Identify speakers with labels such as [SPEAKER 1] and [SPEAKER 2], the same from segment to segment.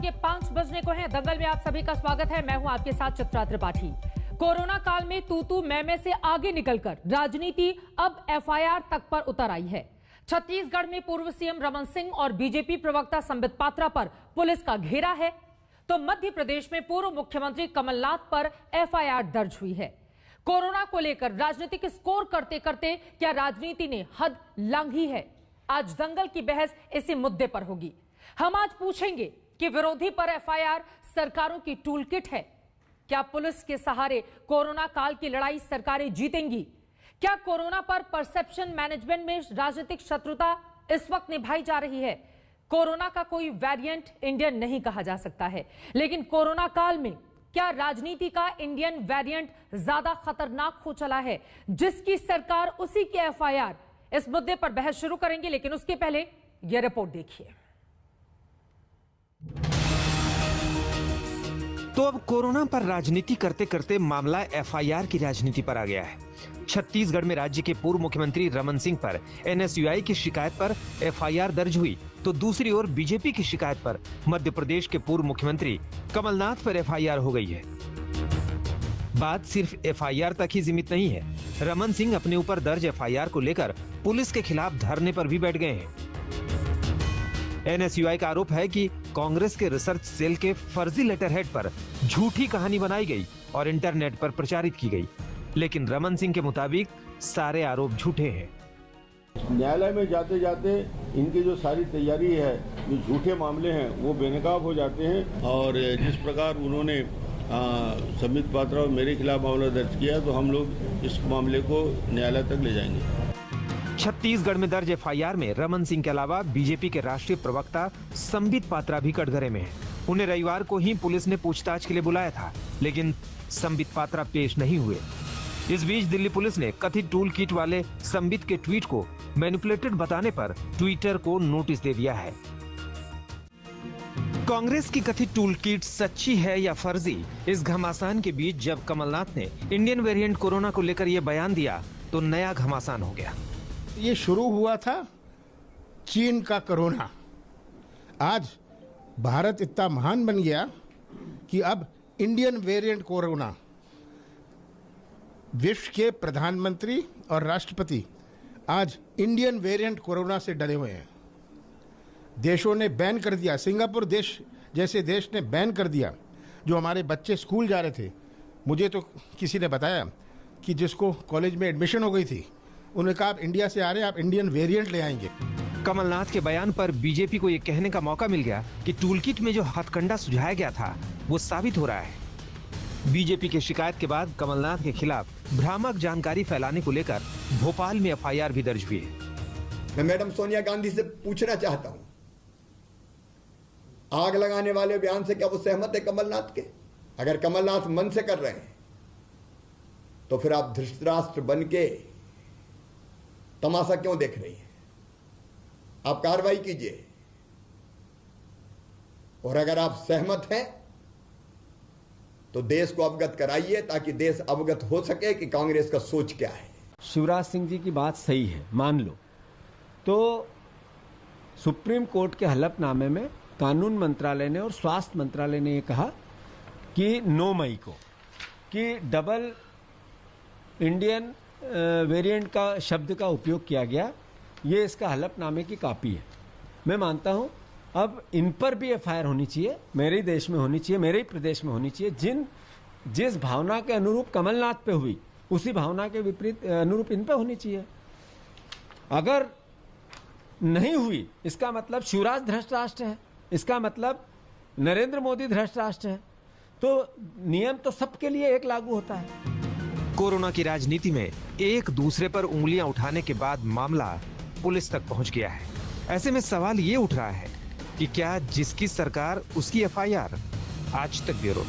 [SPEAKER 1] के 5 बजने को हैं। दंगल में आप सभी का स्वागत है। मैं हूं आपके साथ चित्रा त्रिपाठी। कोरोना काल में तू मैं से आगे निकलकर राजनीति अब एफआईआर तक पर उतर आई है। छत्तीसगढ़ में पूर्व सीएम रमन सिंह और बीजेपी प्रवक्ता संबित पात्रा पर पुलिस का घेरा है, तो मध्य प्रदेश में पूर्व मुख्यमंत्री कमलनाथ पर एफआईआर दर्ज हुई है। कोरोना को लेकर राजनीतिक स्कोर करते करते क्या राजनीति ने हद लांघी है? आज दंगल की बहस इसी मुद्दे पर होगी। हम आज पूछेंगे कि विरोधी पर एफआईआर सरकारों की टूलकिट है। क्या पुलिस के सहारे कोरोना काल की लड़ाई सरकारें जीतेंगी? क्या कोरोना पर परसेप्शन मैनेजमेंट में राजनीतिक शत्रुता इस वक्त निभाई जा रही है? कोरोना का कोई वेरिएंट इंडियन नहीं कहा जा सकता है, लेकिन कोरोना काल में क्या राजनीति का इंडियन वेरिएंट ज्यादा खतरनाक हो चला है, जिसकी सरकार उसी की एफआईआर? इस मुद्दे पर बहस शुरू करेंगे, लेकिन उसके पहले यह रिपोर्ट देखिए।
[SPEAKER 2] तो अब कोरोना पर राजनीति करते करते मामला एफआईआर की राजनीति पर आ गया है। छत्तीसगढ़ में राज्य के पूर्व मुख्यमंत्री रमन सिंह पर एनएसयूआई की शिकायत पर एफआईआर दर्ज हुई, तो दूसरी ओर बीजेपी की शिकायत पर मध्य प्रदेश के पूर्व मुख्यमंत्री कमलनाथ पर एफआईआर हो गई है। बात सिर्फ एफआईआर तक ही सीमित नहीं है। रमन सिंह अपने ऊपर दर्ज एफआईआर को लेकर पुलिस के खिलाफ धरने पर भी बैठ गए हैं। एनएसयूआई का आरोप है कि कांग्रेस के रिसर्च सेल के फर्जी लेटर हेड पर झूठी कहानी बनाई गई और इंटरनेट पर प्रचारित की गई, लेकिन रमन सिंह के मुताबिक सारे आरोप झूठे हैं।
[SPEAKER 3] न्यायालय में जाते जाते इनकी जो सारी तैयारी है, जो झूठे मामले हैं, वो बेनकाब हो जाते हैं। और जिस प्रकार उन्होंने संबित पात्रा और मेरे खिलाफ मामला दर्ज किया, तो हम लोग इस मामले को न्यायालय तक ले जाएंगे।
[SPEAKER 2] छत्तीसगढ़ में दर्ज एफआईआर में रमन सिंह के अलावा बीजेपी के राष्ट्रीय प्रवक्ता संबित पात्रा भी कटघरे में हैं। उन्हें रविवार को ही पुलिस ने पूछताछ के लिए बुलाया था, लेकिन संबित पात्रा पेश नहीं हुए। इस बीच दिल्ली पुलिस ने कथित टूल किट वाले संबित के ट्वीट को मैनिपुलेटेड बताने पर ट्विटर को नोटिस दे दिया है। कांग्रेस की कथित टूल किट सच्ची है या फर्जी, इस घमासान के बीच जब कमलनाथ ने इंडियन वेरिएंट कोरोना को लेकर यह बयान दिया, तो नया घमासान हो गया।
[SPEAKER 4] ये शुरू हुआ था चीन का कोरोना। आज भारत इतना महान बन गया कि अब इंडियन वेरिएंट कोरोना, विश्व के प्रधानमंत्री और राष्ट्रपति आज इंडियन वेरिएंट कोरोना से डरे हुए हैं। देशों ने बैन कर दिया, सिंगापुर देश जैसे देश ने बैन कर दिया। जो हमारे बच्चे स्कूल जा रहे थे, मुझे तो किसी ने बताया कि जिसको कॉलेज में एडमिशन हो गई थी, उन्होंने कहा आप इंडिया से आ रहे हैं, आप इंडियन वेरिएंट ले आएंगे।
[SPEAKER 2] कमलनाथ के बयान पर बीजेपी को ये कहने का मौका मिल गया कि टूलकिट में जो हथकंडा सुझाया गया था, वो साबित हो रहा है। बीजेपी की शिकायत के बाद कमलनाथ के खिलाफ भ्रामक जानकारी फैलाने को लेकर भोपाल में एफआईआर भी दर्ज हुई है।
[SPEAKER 5] मैं मैडम सोनिया गांधी से पूछना चाहता हूं, आग लगाने वाले बयान से क्या वो सहमत है कमलनाथ के? अगर कमलनाथ मन से कर रहे हैं, तो फिर आप धृतराष्ट्र बन के तमाशा क्यों देख रही हैं? आप कार्रवाई कीजिए। और अगर आप सहमत हैं, तो देश को अवगत कराइए, ताकि देश अवगत हो सके कि कांग्रेस का सोच क्या है।
[SPEAKER 6] शिवराज सिंह जी की बात सही है, मान लो, तो सुप्रीम कोर्ट के हलफनामे में कानून मंत्रालय ने और स्वास्थ्य मंत्रालय ने ये कहा कि 9 मई को कि डबल इंडियन वेरिएंट का शब्द का उपयोग किया गया। ये इसका हलफनामे की कॉपी है। मैं मानता हूं अब इन पर भी एफआईआर होनी चाहिए, मेरे ही देश में होनी चाहिए, मेरे ही प्रदेश में होनी चाहिए। जिस भावना के अनुरूप कमलनाथ पे हुई, उसी भावना के विपरीत अनुरूप इन पे होनी चाहिए। अगर नहीं हुई, इसका मतलब शिवराज भ्रष्ट राष्ट्र है, इसका मतलब नरेंद्र मोदी भ्रष्ट राष्ट्र है। तो नियम तो सबके लिए एक लागू होता है।
[SPEAKER 2] कोरोना की राजनीति में एक दूसरे पर उंगलियां उठाने के बाद मामला पुलिस तक पहुंच गया है। ऐसे में सवाल ये उठ रहा है कि क्या जिसकी सरकार उसकी एफआईआर? आज तक ब्यूरो।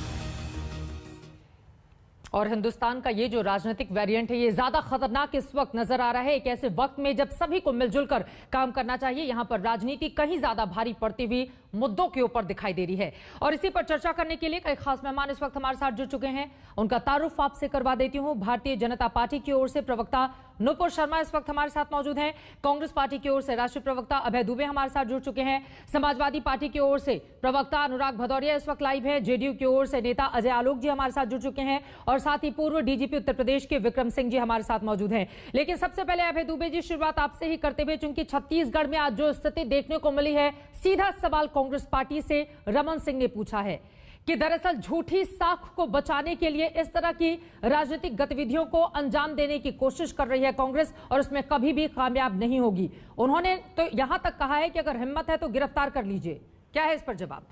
[SPEAKER 1] और हिंदुस्तान का ये जो राजनीतिक वेरिएंट है, ये ज्यादा खतरनाक इस वक्त नजर आ रहा है। एक ऐसे वक्त में जब सभी को मिलजुल कर काम करना चाहिए, यहां पर राजनीति कहीं ज्यादा भारी पड़ती हुई मुद्दों के ऊपर दिखाई दे रही है। और इसी पर चर्चा करने के लिए कई खास मेहमान इस वक्त हमारे साथ जुड़ चुके हैं। उनका तारुफ आपसे करवा देती हूं। भारतीय जनता पार्टी की ओर से प्रवक्ता नुपुर शर्मा इस वक्त हमारे साथ मौजूद हैं। कांग्रेस पार्टी की ओर से राष्ट्रीय प्रवक्ता अभय दुबे हमारे साथ जुड़ चुके हैं। समाजवादी पार्टी की ओर से प्रवक्ता अनुराग भदौरिया इस वक्त लाइव है। जेडीयू की ओर से नेता अजय आलोक जी हमारे साथ जुड़ चुके हैं और साथ ही पूर्व डीजीपी उत्तर प्रदेश के विक्रम सिंह जी हमारे साथ मौजूद हैं। लेकिन सबसे पहले अभय दुबे जी, शुरुआत आपसे ही करते हुए, चूंकि छत्तीसगढ़ में आज जो स्थिति देखने को मिली है, सीधा सवाल कांग्रेस पार्टी से रमन सिंह ने पूछा है कि दरअसल झूठी साख को बचाने के लिए इस तरह की राजनीतिक गतिविधियों को अंजाम देने की कोशिश कर रही है कांग्रेस और उसमें कभी भी कामयाब नहीं होगी। उन्होंने तो यहां तक कहा है कि अगर हिम्मत है तो गिरफ्तार कर लीजिए। क्या है इस पर जवाब?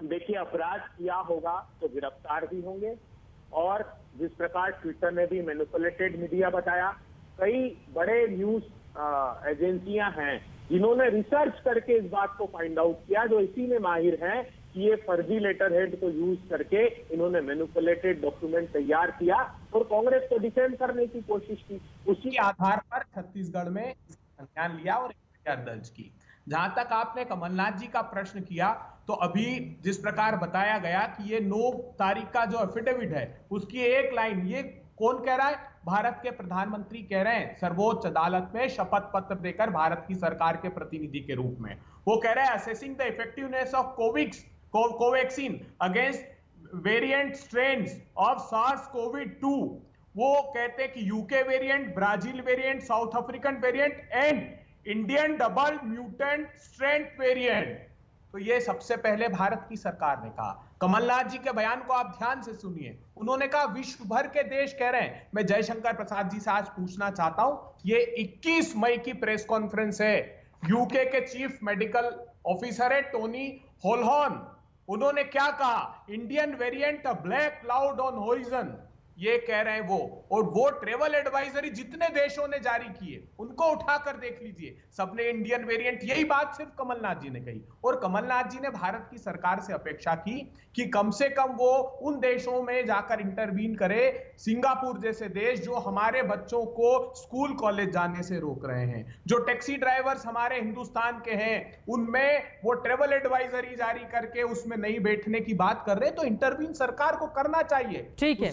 [SPEAKER 7] देखिए, अपराध किया होगा तो गिरफ्तार भी होंगे और जिस प्रकार ट्विटर ने भी मैनिपुलेटेड मीडिया बताया, कई बड़े न्यूज एजेंसियां हैं जिन्होंने रिसर्च करके इस बात को फाइंड आउट किया, जो इसी में माहिर हैं कि ये फर्जी लेटर हेड को यूज करके इन्होंने मैनिपुलेटेड डॉक्यूमेंट तैयार किया और कांग्रेस को डिफेंड करने की कोशिश की। उसी आधार पर छत्तीसगढ़ में संज्ञान लिया और एफआईआर दर्ज की। जहां तक आपने कमलनाथ जी का प्रश्न किया, तो अभी जिस प्रकार बताया गया कि ये 9 तारीख का जो एफिडेविट है उसकी एक लाइन, ये कौन कह रहा है? भारत के प्रधानमंत्री कह रहे हैं सर्वोच्च अदालत में शपथ पत्र देकर भारत की सरकार के प्रतिनिधि के रूप में। वो कह रहे हैं assessing the effectiveness of Covaxin against variant strains of SARS-CoV-2। वो कहते हैं कि UK variant, Brazil variant, south African variant and Indian double mutant strain variant. तो ये सबसे पहले भारत की सरकार ने कहा। कमलनाथ जी के बयान को आप ध्यान से सुनिए। उन्होंने कहा विश्व भर के देश कह रहे हैं। मैं जयशंकर प्रसाद जी से आज पूछना चाहता हूं, ये 21 मई की प्रेस कॉन्फ्रेंस है। यूके के चीफ मेडिकल ऑफिसर है टोनी होलहॉर्न, उन्होंने क्या कहा? Indian variant a black cloud on horizon, ये कह रहे हैं वो। और वो ट्रेवल एडवाइजरी जितने देशों ने जारी किए उनको उठाकर देख लीजिए, सबने इंडियन वेरिएंट, यही बात सिर्फ कमलनाथ जी ने कही। और कमलनाथ जी ने भारत की सरकार से अपेक्षा की कि कम से कम वो उन देशों में जाकर इंटरवीन करे, सिंगापुर जैसे देश जो हमारे बच्चों को स्कूल कॉलेज जाने से रोक रहे हैं, जो टैक्सी ड्राइवर्स हमारे हिंदुस्तान के हैं, उनमें वो ट्रेवल एडवाइजरी जारी करके उसमें नहीं बैठने की बात कर रहे हैं। तो इंटरवीन सरकार को करना चाहिए।
[SPEAKER 1] ठीक है,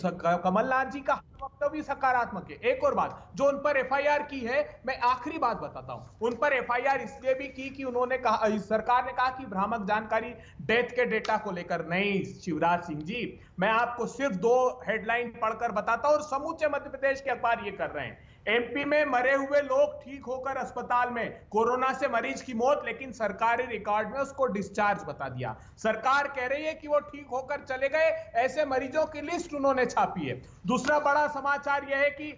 [SPEAKER 7] कमलनाथ जी का वक्तव्य सकारात्मक है। एक और बात, जो उन पर एफआईआर की है, मैं आखिरी बात बताता हूं। उन पर एफआईआर इसलिए भी की कि उन्होंने कहा, सरकार ने कहा कि भ्रामक जानकारी डेथ के डेटा को लेकर नहीं। शिवराज सिंह जी, मैं आपको सिर्फ 2 हेडलाइन पढ़कर बताता हूं और समूचे मध्य प्रदेश के अखबार ये कर रहे हैं। एमपी में मरे हुए लोग ठीक होकर अस्पताल में, कोरोना से मरीज की मौत, लेकिन सरकारी रिकॉर्ड में उसको डिस्चार्ज बता दिया। सरकार कह रही है कि वो ठीक होकर चले गए, ऐसे मरीजों की लिस्ट उन्होंने छापी है। दूसरा बड़ा समाचार यह है कि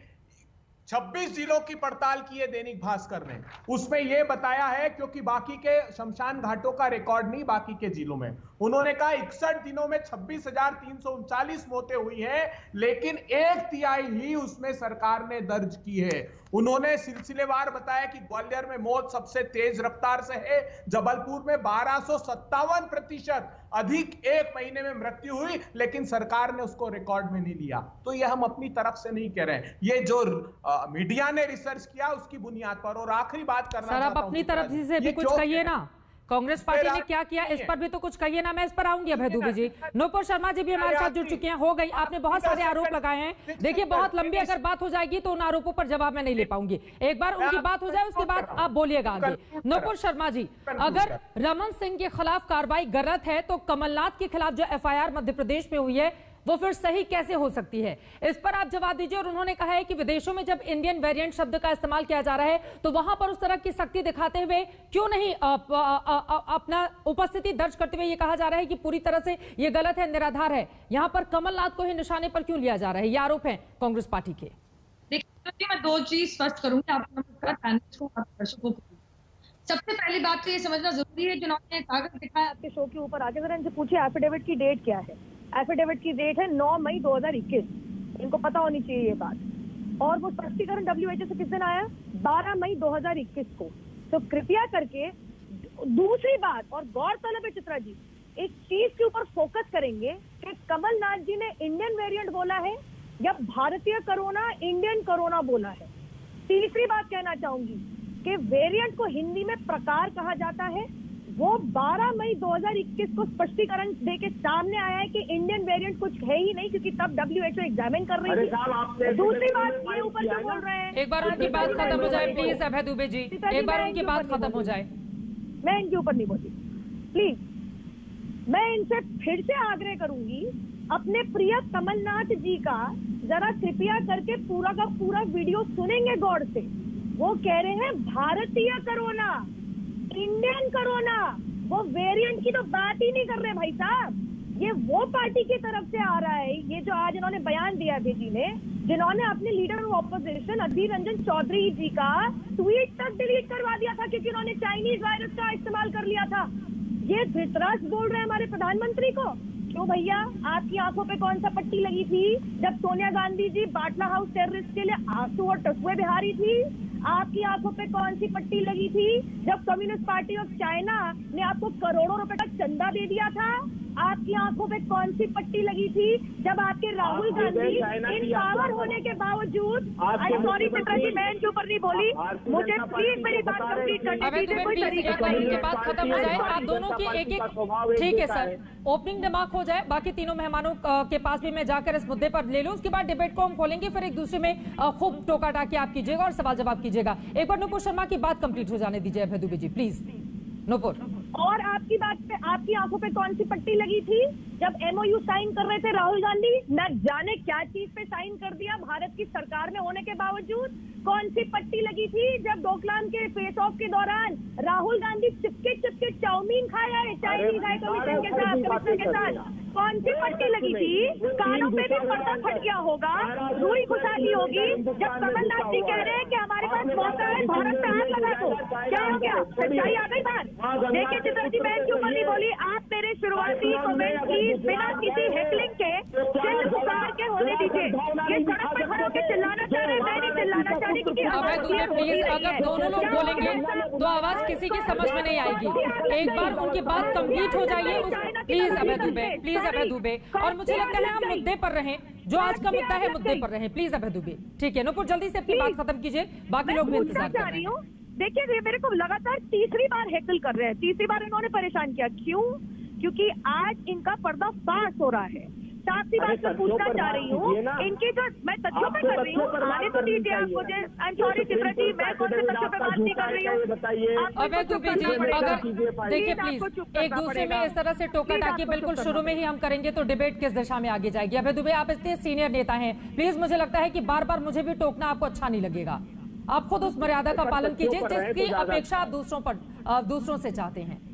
[SPEAKER 7] 26 जिलों की पड़ताल की है दैनिक भास्कर ने, उसमें यह बताया है, क्योंकि बाकी के शमशान घाटों का रिकॉर्ड नहीं बाकी के जिलों में, उन्होंने कहा 61 दिनों में 26,339 मौतें हुई हैं, लेकिन 1/3 ही उसमें सरकार ने दर्ज की है। उन्होंने सिलसिलेवार बताया कि ग्वालियर में मौत सबसे तेज रफ्तार से है, जबलपुर में 1257% अधिक एक महीने में मृत्यु हुई, लेकिन सरकार ने उसको रिकॉर्ड में नहीं लिया। तो यह हम अपनी तरफ से नहीं कह रहे हैं, ये जो मीडिया ने रिसर्च किया उसकी बुनियाद पर। और आखिरी बात करना
[SPEAKER 1] सर, आप अपनी तरफ से भी कुछ कहिए ना, कांग्रेस पार्टी ने क्या किया इस पर भी तो कुछ कहिए ना। मैं इस पर आऊंगी अभय दुबे जी। नुपुर शर्मा जी भी हमारे साथ जुड़ चुके हैं। हो गई, आपने बहुत सारे आरोप लगाए हैं। देखिए, बहुत लंबी अगर बात हो जाएगी तो उन आरोपों पर जवाब मैं नहीं ले पाऊंगी। एक बार उनकी बात हो जाए उसके बाद आप बोलिएगा आगे। नुपुर शर्मा जी, अगर रमन सिंह के खिलाफ कार्रवाई गलत है तो कमलनाथ के खिलाफ जो एफआईआर मध्य प्रदेश में हुई है वो फिर सही कैसे हो सकती है? इस पर आप जवाब दीजिए। और उन्होंने कहा है कि विदेशों में जब इंडियन वेरिएंट शब्द का इस्तेमाल किया जा रहा है तो वहां पर उस तरह की सख्ती दिखाते हुए क्यों नहीं अपना उपस्थिति दर्ज करते हुए ये कहा जा रहा है कि पूरी तरह से ये गलत है, निराधार है। यहां पर कमलनाथ को ही निशाने पर क्यों लिया जा रहा है? ये आरोप है कांग्रेस पार्टी के।
[SPEAKER 8] देखिए, मैं 2 चीज स्पष्ट करूंगी दर्शकों को। सबसे पहली बात तो ये समझना जरूरी है, जिन्होंने कागज दिखाया आपके शो के ऊपर आके जरा इनसे पूछिए एफिडेविट की डेट क्या है। एफिडेविट की डेट है 9 मई 2021। इनको पता होनी चाहिए ये बात। और वो स्पष्टीकरण WHO से किस दिन आया? 12 मई 2021 को। तो कृपया करके दूसरी बात, और गौरतलब है चित्रा जी, एक चीज के ऊपर फोकस करेंगे कि कमलनाथ जी ने इंडियन वेरिएंट बोला है या भारतीय कोरोना, इंडियन कोरोना बोला है। तीसरी बात कहना चाहूंगी कि वेरिएंट को हिंदी में प्रकार कहा जाता है, वो 12 मई 2021 को स्पष्टीकरण देके सामने आया है कि इंडियन वेरिएंट कुछ है ही नहीं, क्योंकि तब WHO एग्जामिन कर रही थी। दूसरी बात, ये ऊपर जो बोल रहे हैं,
[SPEAKER 1] एक बार उनकी बात खत्म हो जाए प्लीज अभय दुबे जी, एक बार उनकी बात खत्म हो जाए।
[SPEAKER 8] मैं इनके ऊपर नहीं बोलती प्लीज। मैं इनसे फिर से आग्रह करूंगी, अपने प्रिय कमलनाथ जी का जरा कृपया करके पूरा का पूरा वीडियो सुनेंगे गौर से। वो कह रहे हैं भारतीय कोरोना, इंडियन कोरोना, वो वेरिएंट की तो बात ही नहीं कर रहे भाई साहब। ये वो पार्टी की तरफ से आ रहा है, ये जो आज इन्होंने बयान दिया भेजी ने, जिन्होंने अपने leader of opposition Adhir Ranjan Chaudhary जी का ट्वीट तक डिलीट करवा दिया था क्योंकि उन्होंने चाइनीज वायरस का इस्तेमाल कर लिया था। ये धृतराष्ट्र बोल रहे हैं हमारे प्रधानमंत्री को। क्यों भैया, आपकी आंखों पे कौन सा पट्टी लगी थी जब सोनिया गांधी जी बाटला हाउस टेररिस्ट के लिए आंसू और टसुए बिहारी थी? आपकी आंखों पे कौन सी पट्टी लगी थी जब कम्युनिस्ट पार्टी ऑफ चाइना ने आपको करोड़ों रुपए का चंदा दे दिया था? आपकी आंखों पे कौन सी पट्टी लगी थी जब आपके राहुल गांधी इन पावर होने के बावजूद, सॉरी चित्रा जी, मैं इनके ऊपर नहीं बोली, मुझे प्लीज मेरी बात कंप्लीट करने दीजिए। कोई तरीका
[SPEAKER 1] बात खत्म हो जाए, आप दोनों की एक एक, ठीक है सर, ओपनिंग रिमार्क हो जाए, बाकी तीनों मेहमानों के पास भी मैं जाकर इस मुद्दे पर ले लूं, उसके बाद डिबेट को हम खोलेंगे, फिर एक दूसरे में खूब टोका टाकी आप कीजिएगा और सवाल जवाब कीजिएगा। एक बार नुपुर शर्मा की बात कंप्लीट हो जाने दीजिए अभय दुबे जी प्लीज। नुपुर,
[SPEAKER 8] और आपकी बात पे, आपकी आंखों पे कौन सी पट्टी लगी थी जब MOU साइन कर रहे थे राहुल गांधी? न जाने क्या चीज पे साइन कर दिया भारत की सरकार में होने के बावजूद। कौन सी पट्टी लगी थी जब डोकलाम के फेस ऑफ के दौरान राहुल गांधी चिपके चाउमीन खाया है चाइनीज हाई कमीशन के साथ? कौन सी पट्टी लगी थी? कानों पे भी पर्दा फट गया होगा, रुई खुशाली होगी जब कमलनाथ जी कह रहे हैं कि हमारे पास मौका है, भारत पे हाथ लगा दो। क्या हो गया? सच्चाई आ गई बात। देखिए चित्रा जी, मैं इनके ऊपर नहीं बोली, आप मेरे शुरुआती कमेंट की बिना किसी हेकलिंग के चिल्ल पुकार के होने दीजिए। ये सड़क पर खड़े होकर चिल्लाना चाह रहे हैं, मैं नहीं चिल्लाना चाह रही क्योंकि
[SPEAKER 1] अभय दुबे प्लीज, अगर दोनों लोग बोलेंगे तो आवाज किसी की समझ में नहीं आएगी। एक बार उनकी बात कंप्लीट हो जाइए प्लीज अभय दुबे, प्लीज अभय दुबे। और मुझे लगता है हम मुद्दे पर रहें, जो आज का मुद्दा है मुद्दे पर रहें प्लीज अभय दुबे। ठीक है नुपुर, जल्दी से अपनी बात खत्म कीजिए, बाकी लोग भी इंतजार कर रहे हैं।
[SPEAKER 8] देखिए मेरे को लगातार तीसरी बार हैकल कर रहे हैं, तीसरी बार इन्होंने परेशान किया। क्यों? क्योंकि आज इनका पर्दाफाश हो रहा है। साफ सी बात मैं पूछना चाह रही हूँ, इनकी जो मैं तथ्यों पे कर रही हूँ, आने तो दीजिए आप मुझे। I am sorry Chitra ji, मैं कौन से तथ्यों पे बात नहीं कर रही हूँ।
[SPEAKER 1] अभय दुबे जी, अगर देखिए प्लीज, एक दूसरे में इस तरह से टोका टाकी बिल्कुल शुरू में ही हम करेंगे तो डिबेट किस दिशा में आगे जाएगी। अभय दुबे, आप इतने सीनियर नेता हैं, प्लीज मुझे लगता है कि बार बार मुझे भी टोकना आपको अच्छा नहीं लगेगा। आप खुद उस मर्यादा का पालन कीजिए जिसकी अपेक्षा आप दूसरों से चाहते हैं।